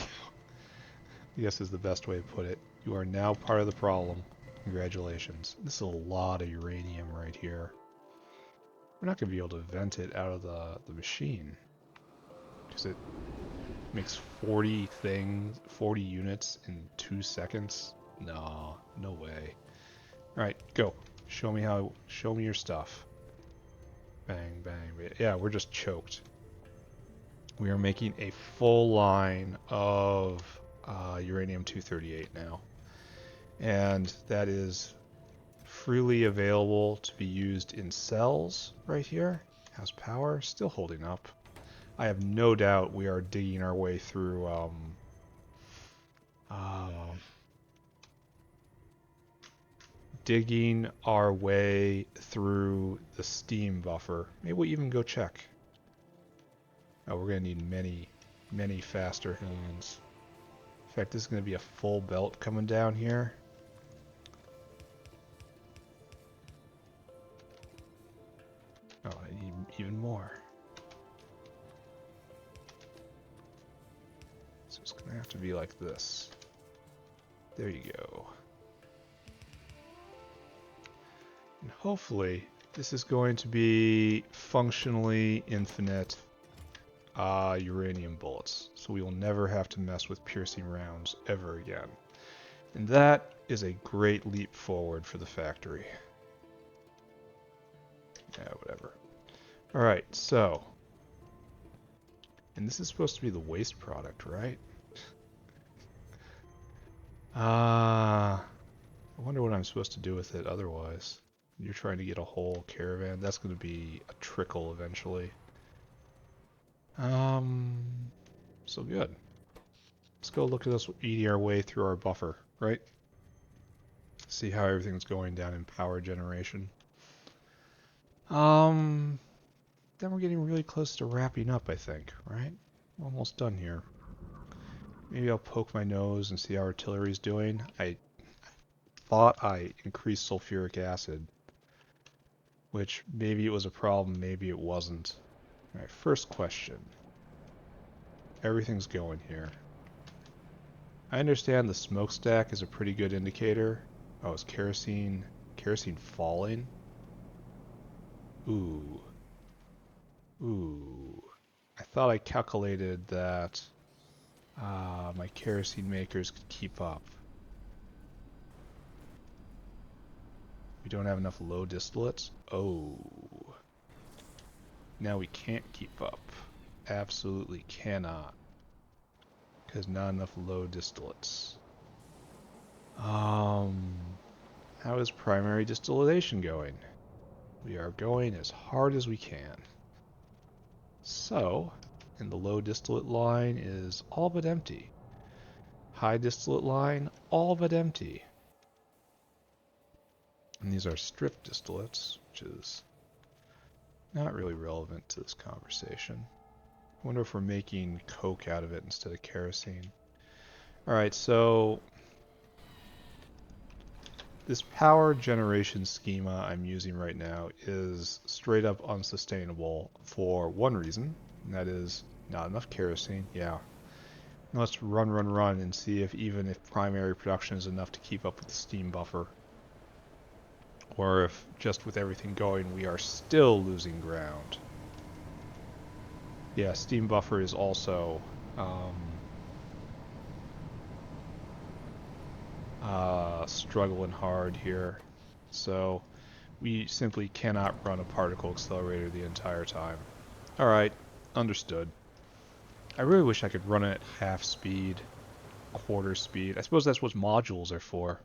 I guess is the best way to put it. You are now part of the problem. Congratulations. This is a lot of uranium right here. We're not going to be able to vent it out of the machine. Because it makes 40 units in 2 seconds? No, no way. Alright, go. Show me your stuff. Bang, bang. Yeah, we're just choked. We are making a full line of uranium-238 now. And that is freely available to be used in cells right here. How's power? Still holding up. I have no doubt we are digging our way through the steam buffer. Maybe we'll even go check. Oh, we're going to need many, many faster hands. In fact, this is going to be a full belt coming down here. Oh, I need even more. So it's going to have to be like this. There you go. And hopefully this is going to be functionally infinite uranium bullets, so we will never have to mess with piercing rounds ever again. And that is a great leap forward for the factory. Yeah, whatever. Alright, so... And this is supposed to be the waste product, right? I wonder what I'm supposed to do with it otherwise. You're trying to get a whole caravan. That's going to be a trickle eventually. So good. Let's go look at us eating our way through our buffer, right? See how everything's going down in power generation. Then we're getting really close to wrapping up, I think, right? We're almost done here. Maybe I'll poke my nose and see how artillery's doing. I thought I increased sulfuric acid, which maybe it was a problem, maybe it wasn't. Alright, first question. Everything's going here. I understand the smokestack is a pretty good indicator. Oh, is kerosene falling? Ooh. Ooh. I thought I calculated that my kerosene makers could keep up. We don't have enough low distillates? Oh. Now we can't keep up. Absolutely cannot. Because not enough low distillates. How is primary distillation going? We are going as hard as we can. So, and the low distillate line is all but empty. High distillate line, all but empty. And these are strip distillates, which is not really relevant to this conversation. I wonder if we're making coke out of it instead of kerosene. Alright, so this power generation schema I'm using right now is straight up unsustainable for one reason, and that is not enough kerosene. Yeah. Let's run and see if primary production is enough to keep up with the steam buffer. Or if just with everything going we are still losing ground. Yeah, steam buffer is also struggling hard here. So we simply cannot run a particle accelerator the entire time. Alright, understood. I really wish I could run it at half speed, quarter speed. I suppose that's what modules are for.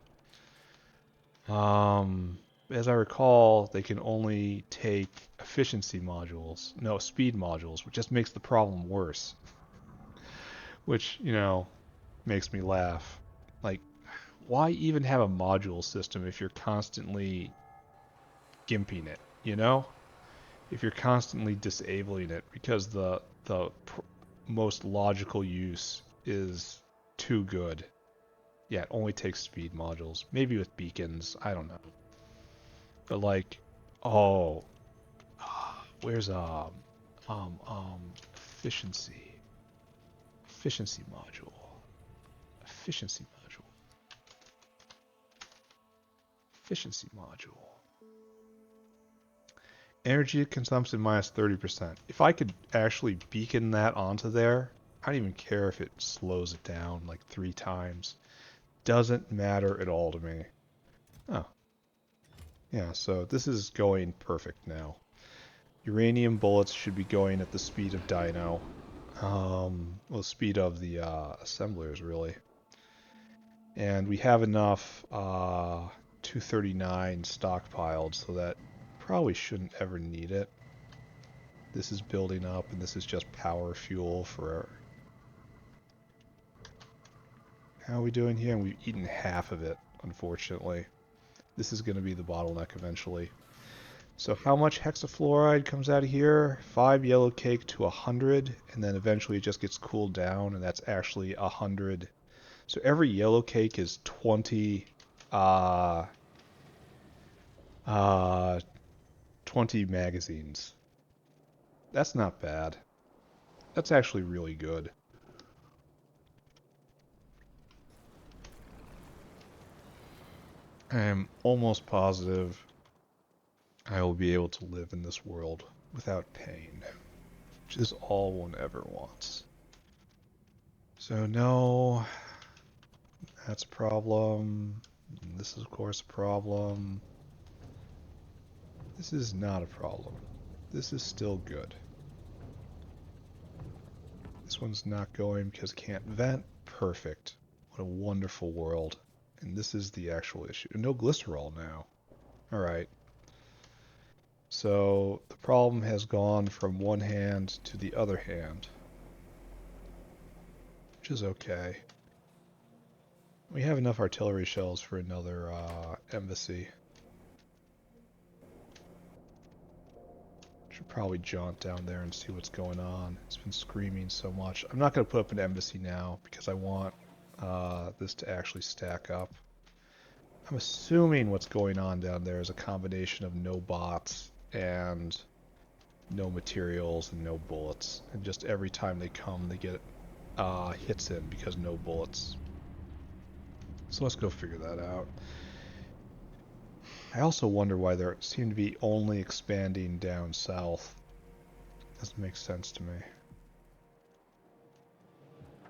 As I recall, they can only take efficiency modules. No, speed modules, which just makes the problem worse. Which, you know, makes me laugh. Like, why even have a module system if you're constantly gimping it, you know? If you're constantly disabling it because the most logical use is too good. Yeah, it only takes speed modules. Maybe with beacons, I don't know. But like, oh, where's efficiency module, efficiency module. Energy consumption minus 30%. If I could actually beacon that onto there, I don't even care if it slows it down like 3 times. Doesn't matter at all to me. Oh. Yeah, so this is going perfect now. Uranium bullets should be going at the speed of Dino. Well, the speed of the assemblers, really. And we have enough 239 stockpiled, so that probably shouldn't ever need it. This is building up, and this is just power fuel for... How are we doing here? And we've eaten half of it, unfortunately. This is going to be the bottleneck eventually. So how much hexafluoride comes out of here? 5 yellow cake to 100, and then eventually it just gets cooled down, and that's actually 100. So every yellow cake is 20 magazines. That's not bad. That's actually really good. I am almost positive I will be able to live in this world without pain, which is all one ever wants. So no, that's a problem. This is of course a problem. This is not a problem. This is still good. This one's not going because it can't vent. Perfect. What a wonderful world. And this is the actual issue. No glycerol now. Alright. So the problem has gone from one hand to the other hand, which is okay. We have enough artillery shells for another embassy. Should probably jaunt down there and see what's going on. It's been screaming so much. I'm not going to put up an embassy now because I want this to actually stack up. I'm assuming what's going on down there is a combination of no bots and no materials and no bullets. And just every time they come, they get hits in because no bullets. So let's go figure that out. I also wonder why they seem to be only expanding down south. Doesn't make sense to me.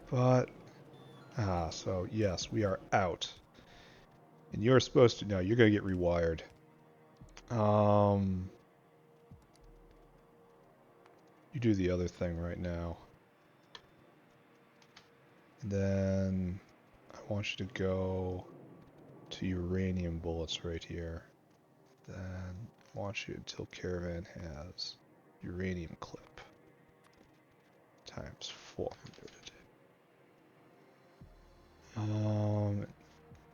But, so yes, we are out. And you're supposed to, no, you're going to get rewired. You do the other thing right now. And then I want you to go to uranium bullets right here. Then I want you until caravan has uranium clip times 400.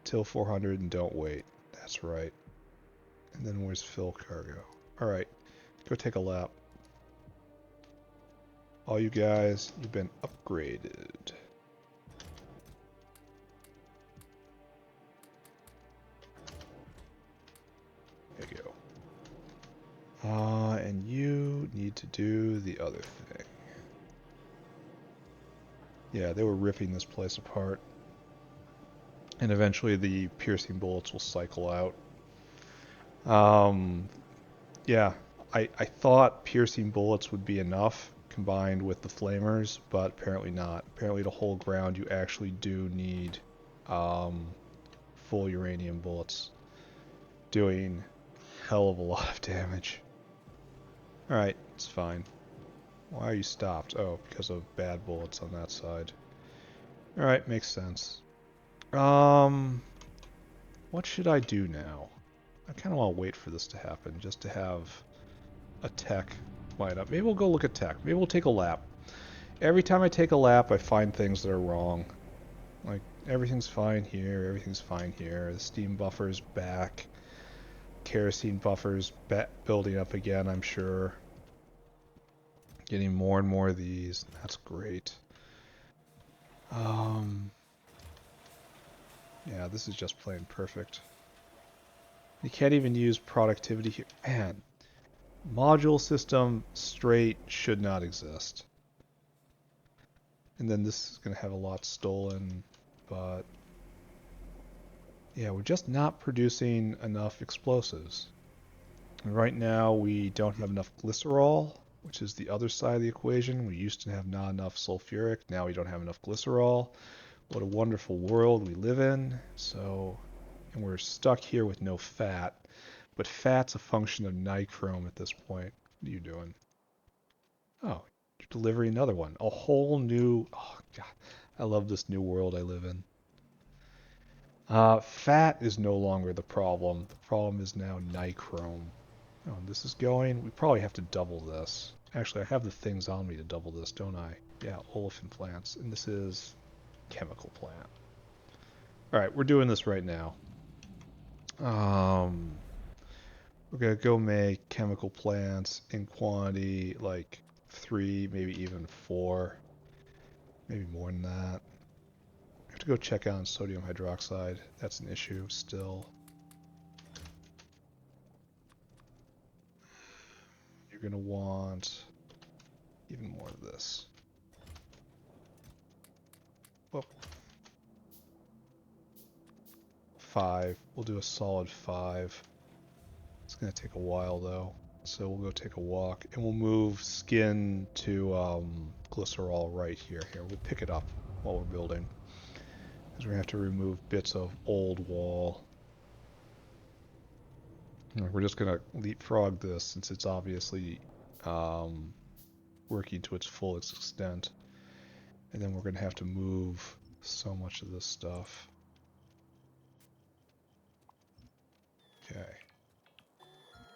Till 400 and don't wait. That's right. And then where's fill cargo? Alright, go take a lap. All you guys, you've been upgraded. There you go. And you need to do the other thing. Yeah, they were ripping this place apart. And eventually the piercing bullets will cycle out. Yeah, I thought piercing bullets would be enough combined with the flamers, but apparently not. Apparently to hold ground you actually do need full uranium bullets doing a hell of a lot of damage. Alright, it's fine. Why are you stopped? Oh, because of bad bullets on that side. Alright, makes sense. What should I do now? I kind of want to wait for this to happen, just to have a tech light up. Maybe we'll go look at tech. Maybe we'll take a lap. Every time I take a lap, I find things that are wrong. Like, everything's fine here, everything's fine here. The steam buffer's back. Kerosene buffer's building up again, I'm sure. Getting more and more of these. That's great. Yeah, this is just plain perfect. You can't even use productivity here. Man, module system straight should not exist. And then this is going to have a lot stolen, but yeah, we're just not producing enough explosives. And right now we don't have enough glycerol, which is the other side of the equation. We used to have not enough sulfuric, now we don't have enough glycerol. What a wonderful world we live in. So, and we're stuck here with no fat, but fat's a function of nichrome at this point. What are you doing? Oh, you're delivering another one. A whole new, oh God, I love this new world I live in. Fat is no longer the problem. The problem is now nichrome. Oh, this is going, we probably have to double this. Actually, I have the things on me to double this, don't I? Yeah, olefin plants, and this is chemical plant. Alright, we're doing this right now. We're gonna go make chemical plants in quantity like 3, maybe even 4. Maybe more than that. I have to go check out sodium hydroxide. That's an issue still. You're gonna want even more of this. Well, 5. We'll do a solid 5. It's going to take a while though. So we'll go take a walk and we'll move skin to glycerol right here. Here, we'll pick it up while we're building. Because we're going to have to remove bits of old wall. We're just going to leapfrog this since it's obviously working to its full extent. And then we're going to have to move so much of this stuff. Okay.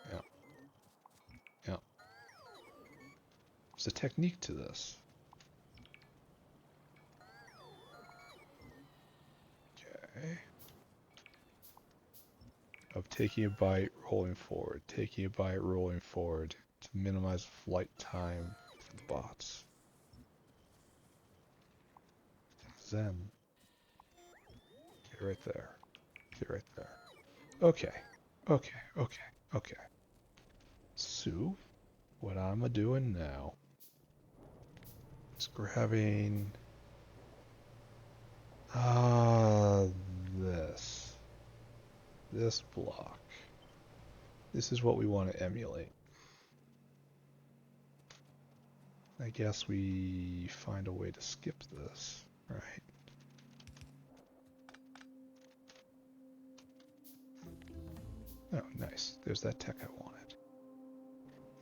Yeah. Yeah. There's a technique to this. Okay. Of taking a bite, rolling forward. Taking a bite, rolling forward. To minimize flight time for the bots. Zen. Get right there. Get right there. Okay. Okay. Okay. Okay. So, what I'm a-doing now is grabbing this block. This is what we want to emulate. I guess we find a way to skip this, right? Oh, nice. There's that tech I wanted.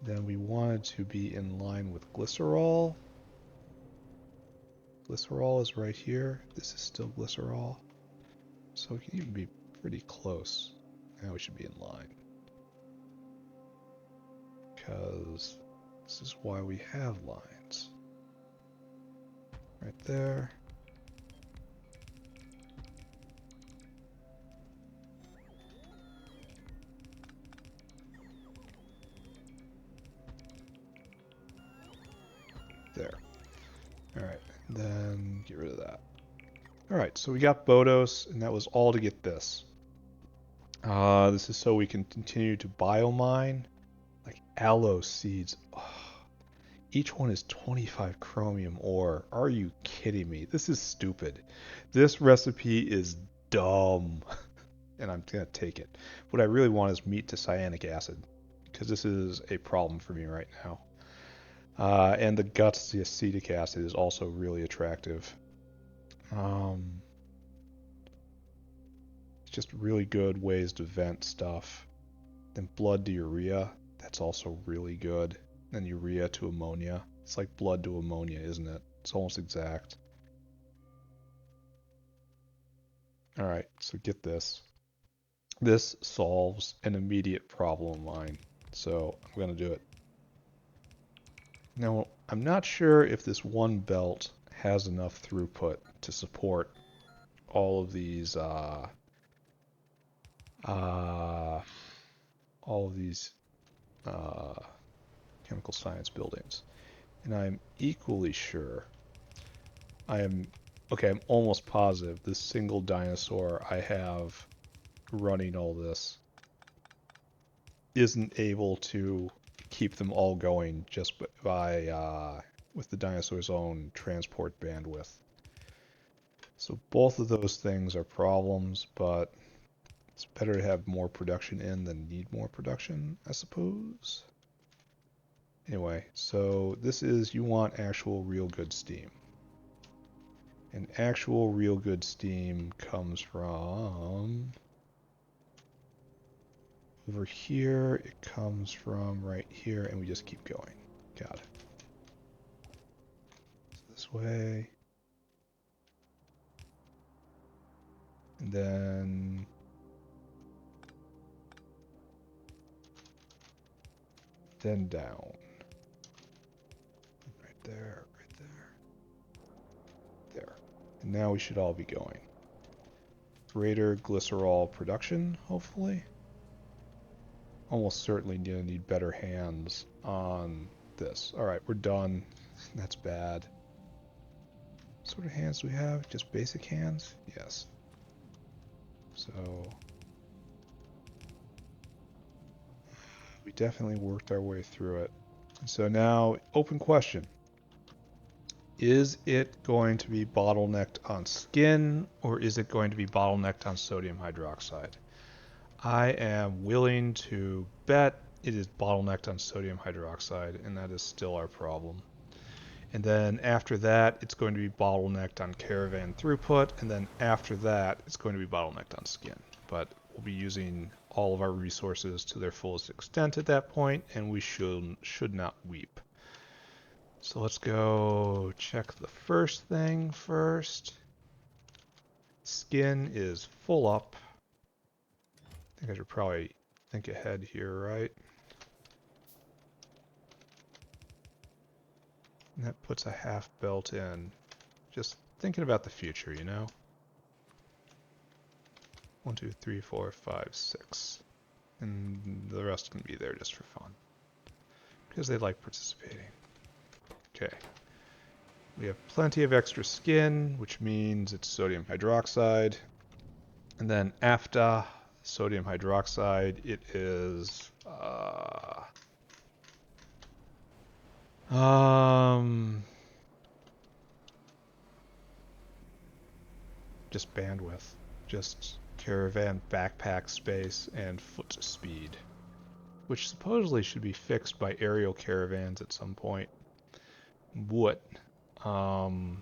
Then we wanted to be in line with glycerol. Glycerol is right here. This is still glycerol. So we can even be pretty close. Now we should be in line. Because this is why we have lines. Right there. There. Alright, then get rid of that. Alright, so we got Bodos, and that was all to get this. This is so we can continue to biomine. Like aloe seeds. Oh, each one is 25 chromium ore. Are you kidding me? This is stupid. This recipe is dumb. And I'm going to take it. What I really want is meat to cyanic acid. Because this is a problem for me right now. And the guts, the acetic acid, is also really attractive. It's just really good ways to vent stuff. Then blood to urea. That's also really good. Then urea to ammonia. It's like blood to ammonia, isn't it? It's almost exact. Alright, so get this. This solves an immediate problem of mine. So I'm going to do it. Now, I'm not sure if this one belt has enough throughput to support all of these chemical science buildings. And I'm equally sure, I'm almost positive this single dinosaur I have running all this isn't able to keep them all going just by with the dinosaur's own transport bandwidth. So both of those things are problems, but it's better to have more production in than need more production, I suppose. Anyway, so this is, you want actual real good steam. And actual real good steam comes from over here, it comes from right here, and we just keep going. Got it. So this way. And then down. Right there, right there. There. And now we should all be going. Greater glycerol production, hopefully. Almost certainly gonna need better hands on this. Alright, we're done. That's bad. What sort of hands do we have? Just basic hands? Yes. So we definitely worked our way through it. So now, open question. Is it going to be bottlenecked on skin, or is it going to be bottlenecked on sodium hydroxide? I am willing to bet it is bottlenecked on sodium hydroxide, and that is still our problem. And then after that, it's going to be bottlenecked on caravan throughput, and then after that, it's going to be bottlenecked on skin. But we'll be using all of our resources to their fullest extent at that point, and we should not weep. So let's go check the first thing first. Skin is full up. I think I should probably think ahead here, right? And that puts a half belt in. Just thinking about the future, you know? 1, 2, 3, 4, 5, 6. And the rest can be there just for fun. Because they like participating. Okay. We have plenty of extra skin, which means it's sodium hydroxide. And then after sodium hydroxide, it is just bandwidth, just caravan backpack space and foot speed, which supposedly should be fixed by aerial caravans at some point. What? I'm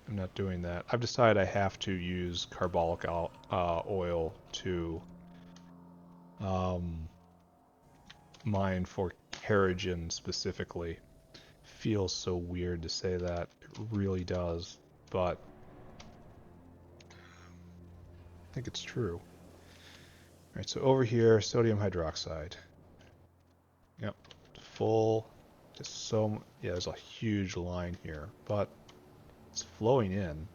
not doing that. I've decided I have to use carbolic oil to mine for Carrigan specifically. Feels so weird to say that. It really does, but I think it's true. Alright, so over here, sodium hydroxide. Yep, full, just so, yeah, there's a huge line here, but it's flowing in.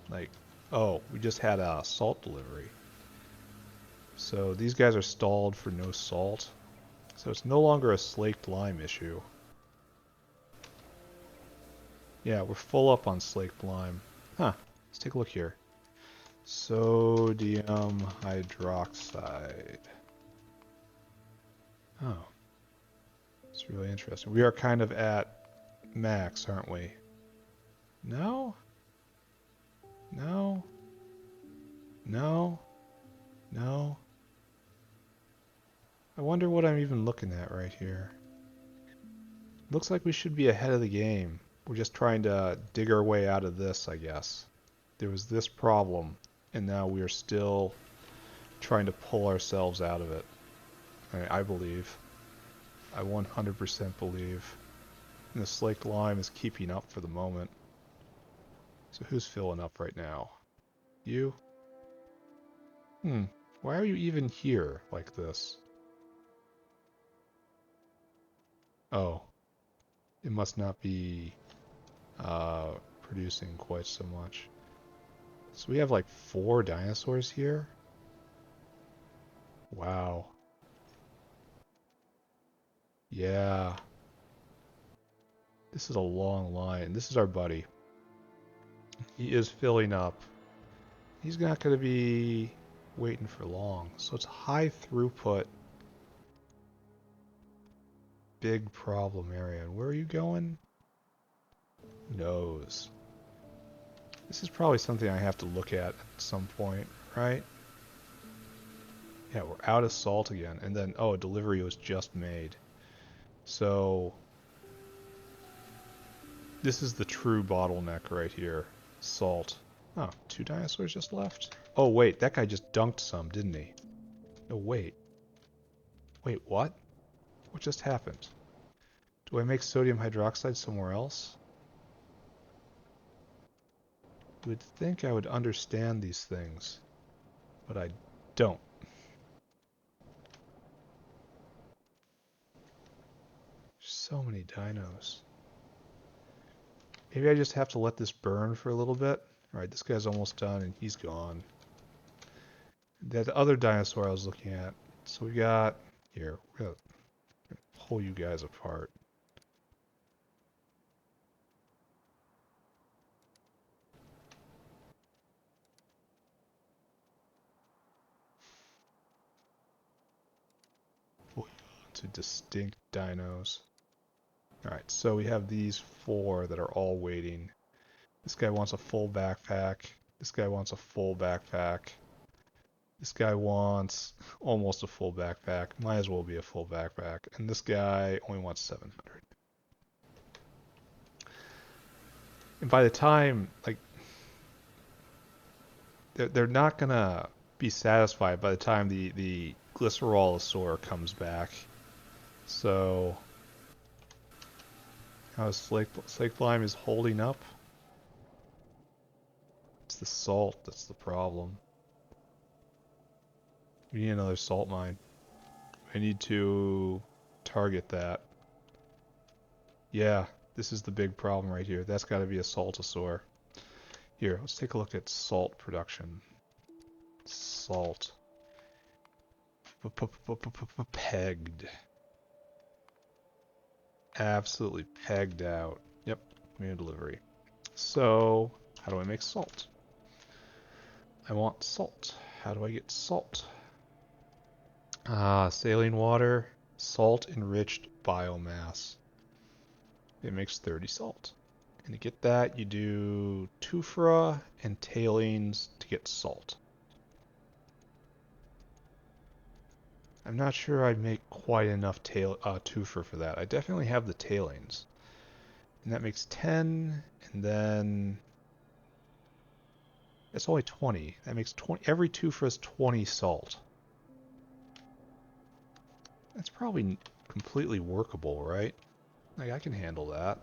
Like, oh, we just had a salt delivery. So these guys are stalled for no salt. So it's no longer a slaked lime issue. Yeah, we're full up on slaked lime. Huh, let's take a look here. Sodium hydroxide. Oh, it's really interesting. We are kind of at max, aren't we? No? No? No? No? I wonder what I'm even looking at right here. Looks like we should be ahead of the game. We're just trying to dig our way out of this, I guess. There was this problem, and now we are still trying to pull ourselves out of it. I believe. I 100% believe. And the slaked lime is keeping up for the moment. So who's filling up right now? You? Why are you even here like this? Oh. It must not be producing quite so much. So we have like 4 dinosaurs here? Wow. Yeah. This is a long line. This is our buddy. He is filling up. He's not going to be waiting for long. So it's high throughput. Big problem area. And where are you going? Who knows? This is probably something I have to look at some point, right? Yeah, we're out of salt again. And then, oh, a delivery was just made. So this is the true bottleneck right here. Salt. Oh, 2 dinosaurs just left? Oh, wait, that guy just dunked some, didn't he? No, wait. Wait, what? What just happened? Do I make sodium hydroxide somewhere else? You would think I would understand these things, but I don't. So many dinos. Maybe I just have to let this burn for a little bit. Alright, this guy's almost done and he's gone. That other dinosaur I was looking at. So we got... Here, we're gonna pull you guys apart. Pull you onto distinct dinos. Alright, so we have these 4 that are all waiting. This guy wants a full backpack. This guy wants a full backpack. This guy wants almost a full backpack. Might as well be a full backpack. And this guy only wants 700. And by the time, like, they're not gonna be satisfied by the time the glycerolosaur comes back. So, how Slake Slime is holding up? It's the salt that's the problem. We need another salt mine. I need to target that. Yeah, this is the big problem right here. That's got to be a saltosaur. Here, let's take a look at salt production. Salt. Pegged. Absolutely pegged out. Yep, new delivery. So, how do I make salt? I want salt. How do I get salt? Saline water, salt enriched biomass. It makes 30 salt. And to get that, you do tufa and tailings to get salt. I'm not sure I'd make quite enough tufa for that. I definitely have the tailings. And that makes 10, and then it's only 20. That makes 20. Every tufa is 20 salt. That's probably completely workable, right? Like, I can handle that.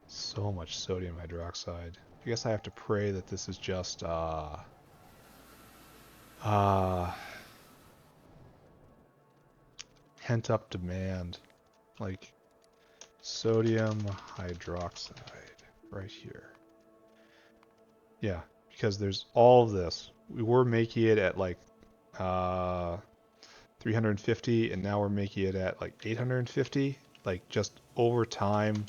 So much sodium hydroxide. I guess I have to pray that this is just, pent-up demand. Like, sodium hydroxide right here. Yeah, because there's all of this. We were making it at like 350, and now we're making it at like 850. Like, just over time,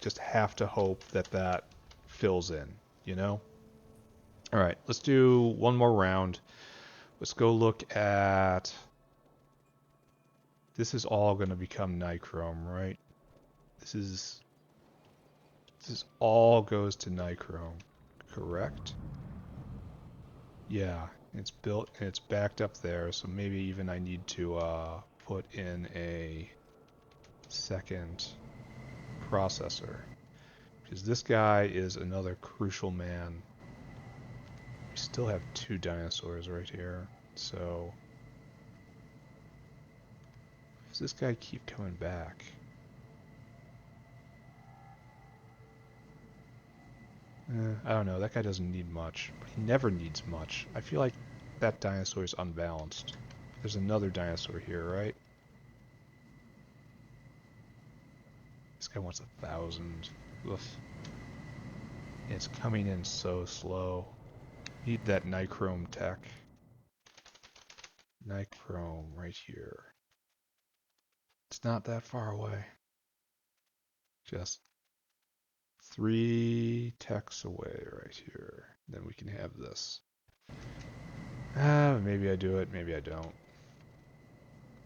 just have to hope that that fills in, you know? All right, let's do one more round. Let's go look at... This is all going to become nichrome, right? This is all goes to nichrome, correct? Yeah, it's built and it's backed up there, so maybe even I need to put in a second processor. Because this guy is another crucial man. We still have 2 dinosaurs right here, so... Does this guy keep coming back? I don't know, that guy doesn't need much, but he never needs much. I feel like that dinosaur is unbalanced. There's another dinosaur here, right? This guy wants 1,000. Oof. And it's coming in so slow. Need that nichrome tech. Nichrome right here. It's not that far away. Just 3 techs away right here. Then we can have this. Maybe I do it, maybe I don't.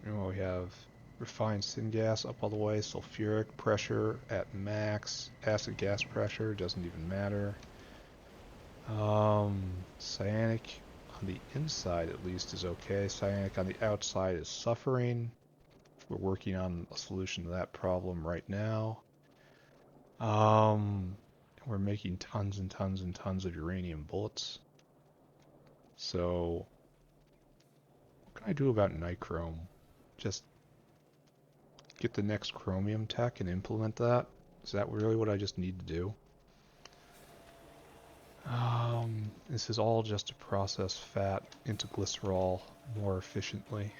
And we have refined syngas up all the way, sulfuric pressure at max, acid gas pressure, doesn't even matter. Cyanic on the inside at least is okay. Cyanic on the outside is suffering. We're working on a solution to that problem right now. We're making tons and tons and tons of uranium bullets. So, what can I do about nichrome? Just get the next chromium tech and implement that? Is that really what I just need to do? This is all just to process fat into glycerol more efficiently.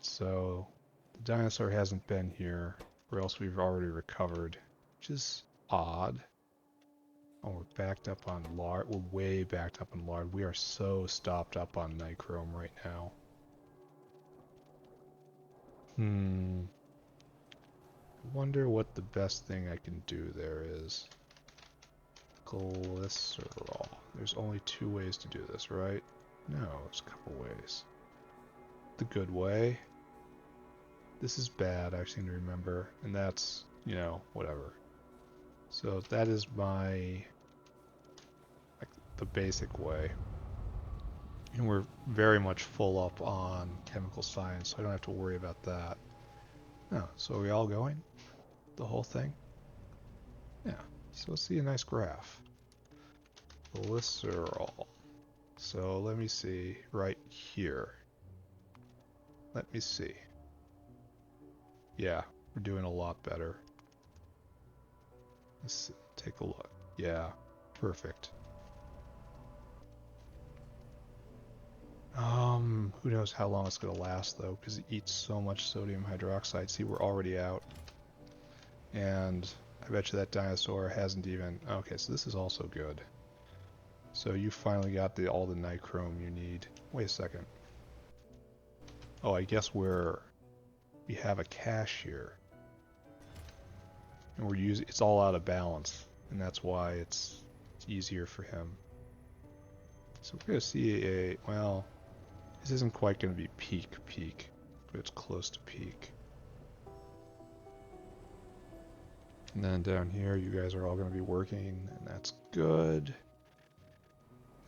So, the dinosaur hasn't been here, or else we've already recovered, which is odd. Oh, we're backed up on lard. We're way backed up on lard. We are so stopped up on nichrome right now. I wonder what the best thing I can do there is. Glycerol. There's only 2 ways to do this, right? No, there's a couple ways. the good way. This is bad, I seem to remember, and that's, you know, whatever. So that is my, like, the basic way. And we're very much full up on chemical science, so I don't have to worry about that. Oh, so are we all going? The whole thing? Yeah, so let's see a nice graph. Glycerol. So let me see, right here. Let me see. Yeah, we're doing a lot better. Let's take a look. Yeah, perfect. Who knows how long it's gonna last though, because it eats so much sodium hydroxide. See, we're already out. And I bet you that dinosaur hasn't even... Okay, so this is also good. So you finally got all the nichrome you need. Wait a second. Oh, I guess we have a cache here. And we're using... It's all out of balance. And that's why it's easier for him. So we're going to see well, this isn't quite going to be peak, but it's close to peak. And then down here, you guys are all going to be working, and that's good.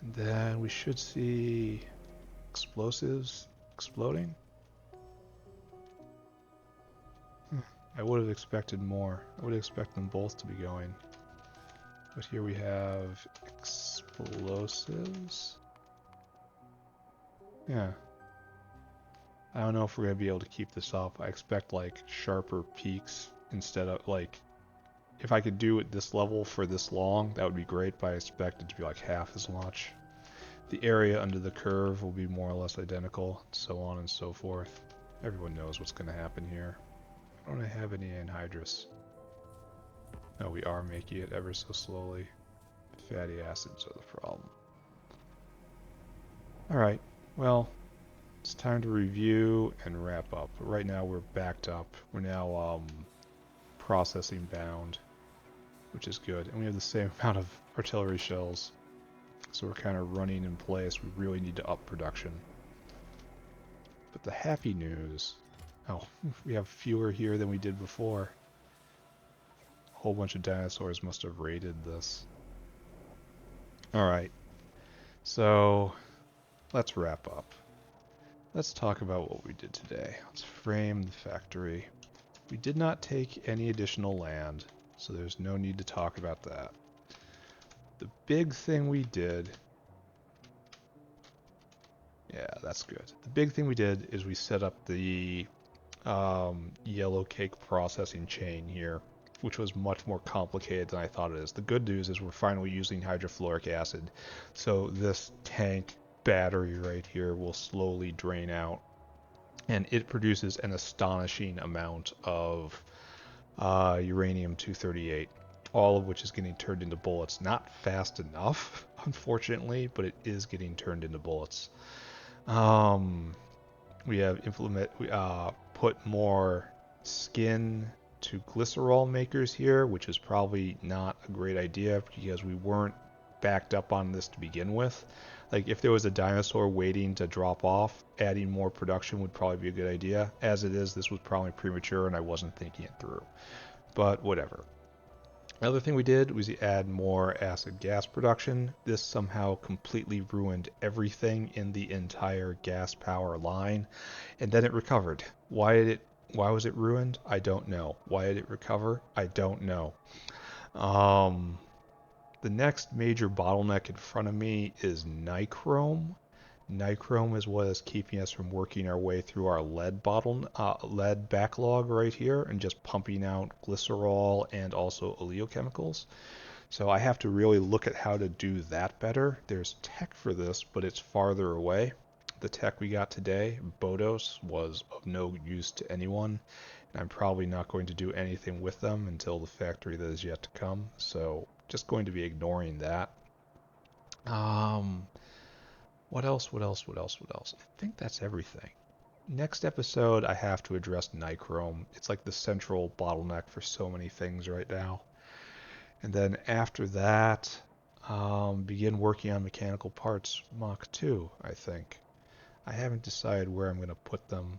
And then we should see explosives exploding. I would have expected more. I would expect them both to be going. But here we have explosives. Yeah. I don't know if we're going to be able to keep this up. I expect like sharper peaks instead of like... If I could do it this level for this long, that would be great, but I expect it to be like half as much. The area under the curve will be more or less identical, so on and so forth. Everyone knows what's going to happen here. Don't I have any anhydrous? No, we are making it ever so slowly. Fatty acids are the problem. Alright, well, it's time to review and wrap up. But right now we're backed up. We're now processing bound, which is good. And we have the same amount of artillery shells. So we're kind of running in place. We really need to up production. But the happy news... Oh, we have fewer here than we did before. A whole bunch of dinosaurs must have raided this. Alright. So, let's wrap up. Let's talk about what we did today. Let's frame the factory. We did not take any additional land, so there's no need to talk about that. The big thing we did... Yeah, that's good. The big thing we did is we set up the yellow cake processing chain here, which was much more complicated than I thought it is. The good news is we're finally using hydrofluoric acid, so this tank battery right here will slowly drain out, and it produces an astonishing amount of uranium-238, all of which is getting turned into bullets. Not fast enough, unfortunately, but it is getting turned into bullets. We have put more skin to glycerol makers here, which is probably not a great idea because we weren't backed up on this to begin with. Like, if there was a dinosaur waiting to drop off, adding more production would probably be a good idea. As it is, this was probably premature and I wasn't thinking it through. But whatever. Another thing we did was add more acid gas production. This somehow completely ruined everything in the entire gas power line, and then it recovered. Why was it ruined? I don't know. Why did it recover? I don't know. The next major bottleneck in front of me is nichrome. Nichrome is what is keeping us from working our way through our lead backlog right here and just pumping out glycerol and also oleochemicals. So I have to really look at how to do that better. There's tech for this, but it's farther away. The tech we got today, Bodos, was of no use to anyone, and I'm probably not going to do anything with them until the factory that is yet to come. So just going to be ignoring that. What else? I think that's everything. Next episode, I have to address nichrome. It's like the central bottleneck for so many things right now. And then after that, begin working on mechanical parts Mach 2, I think. I haven't decided where I'm going to put them.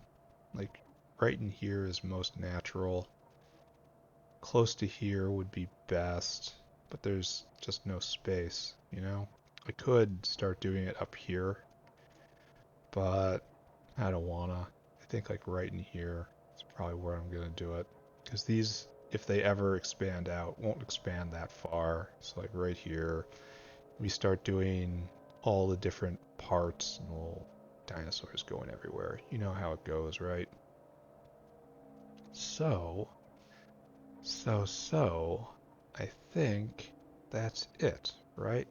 Like, right in here is most natural. Close to here would be best, but there's just no space, you know? I could start doing it up here, but I don't wanna. I think like right in here is probably where I'm gonna do it. Because these, if they ever expand out, won't expand that far. So like right here, we start doing all the different parts and little dinosaurs going everywhere. You know how it goes, right? So, so, I think that's it, right?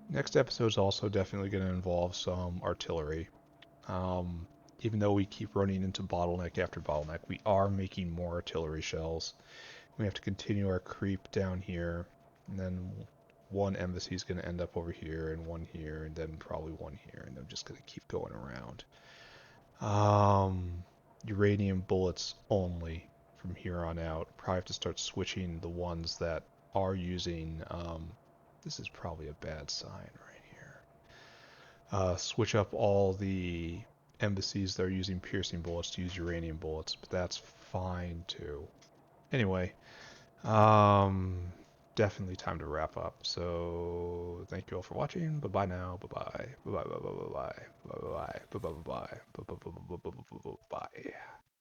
Next episode is also definitely going to involve some artillery. Um, Even though we keep running into bottleneck after bottleneck, we are making more artillery shells. We have to continue our creep down here, and then one embassy is going to end up over here, and one here, and then probably one here, and I'm just going to keep going around. Uranium bullets only from here on out. Probably have to start switching the ones that are using. This is probably a bad sign right here. Switch up all the embassies that are using piercing bullets to use uranium bullets, but that's fine too. Anyway, um, definitely time to wrap up. So thank you all for watching. Bye bye now. Bye bye. Bye bye. Bye bye. Bye bye. Bye bye. Bye bye. Bye bye. Bye bye. Bye bye. Bye bye.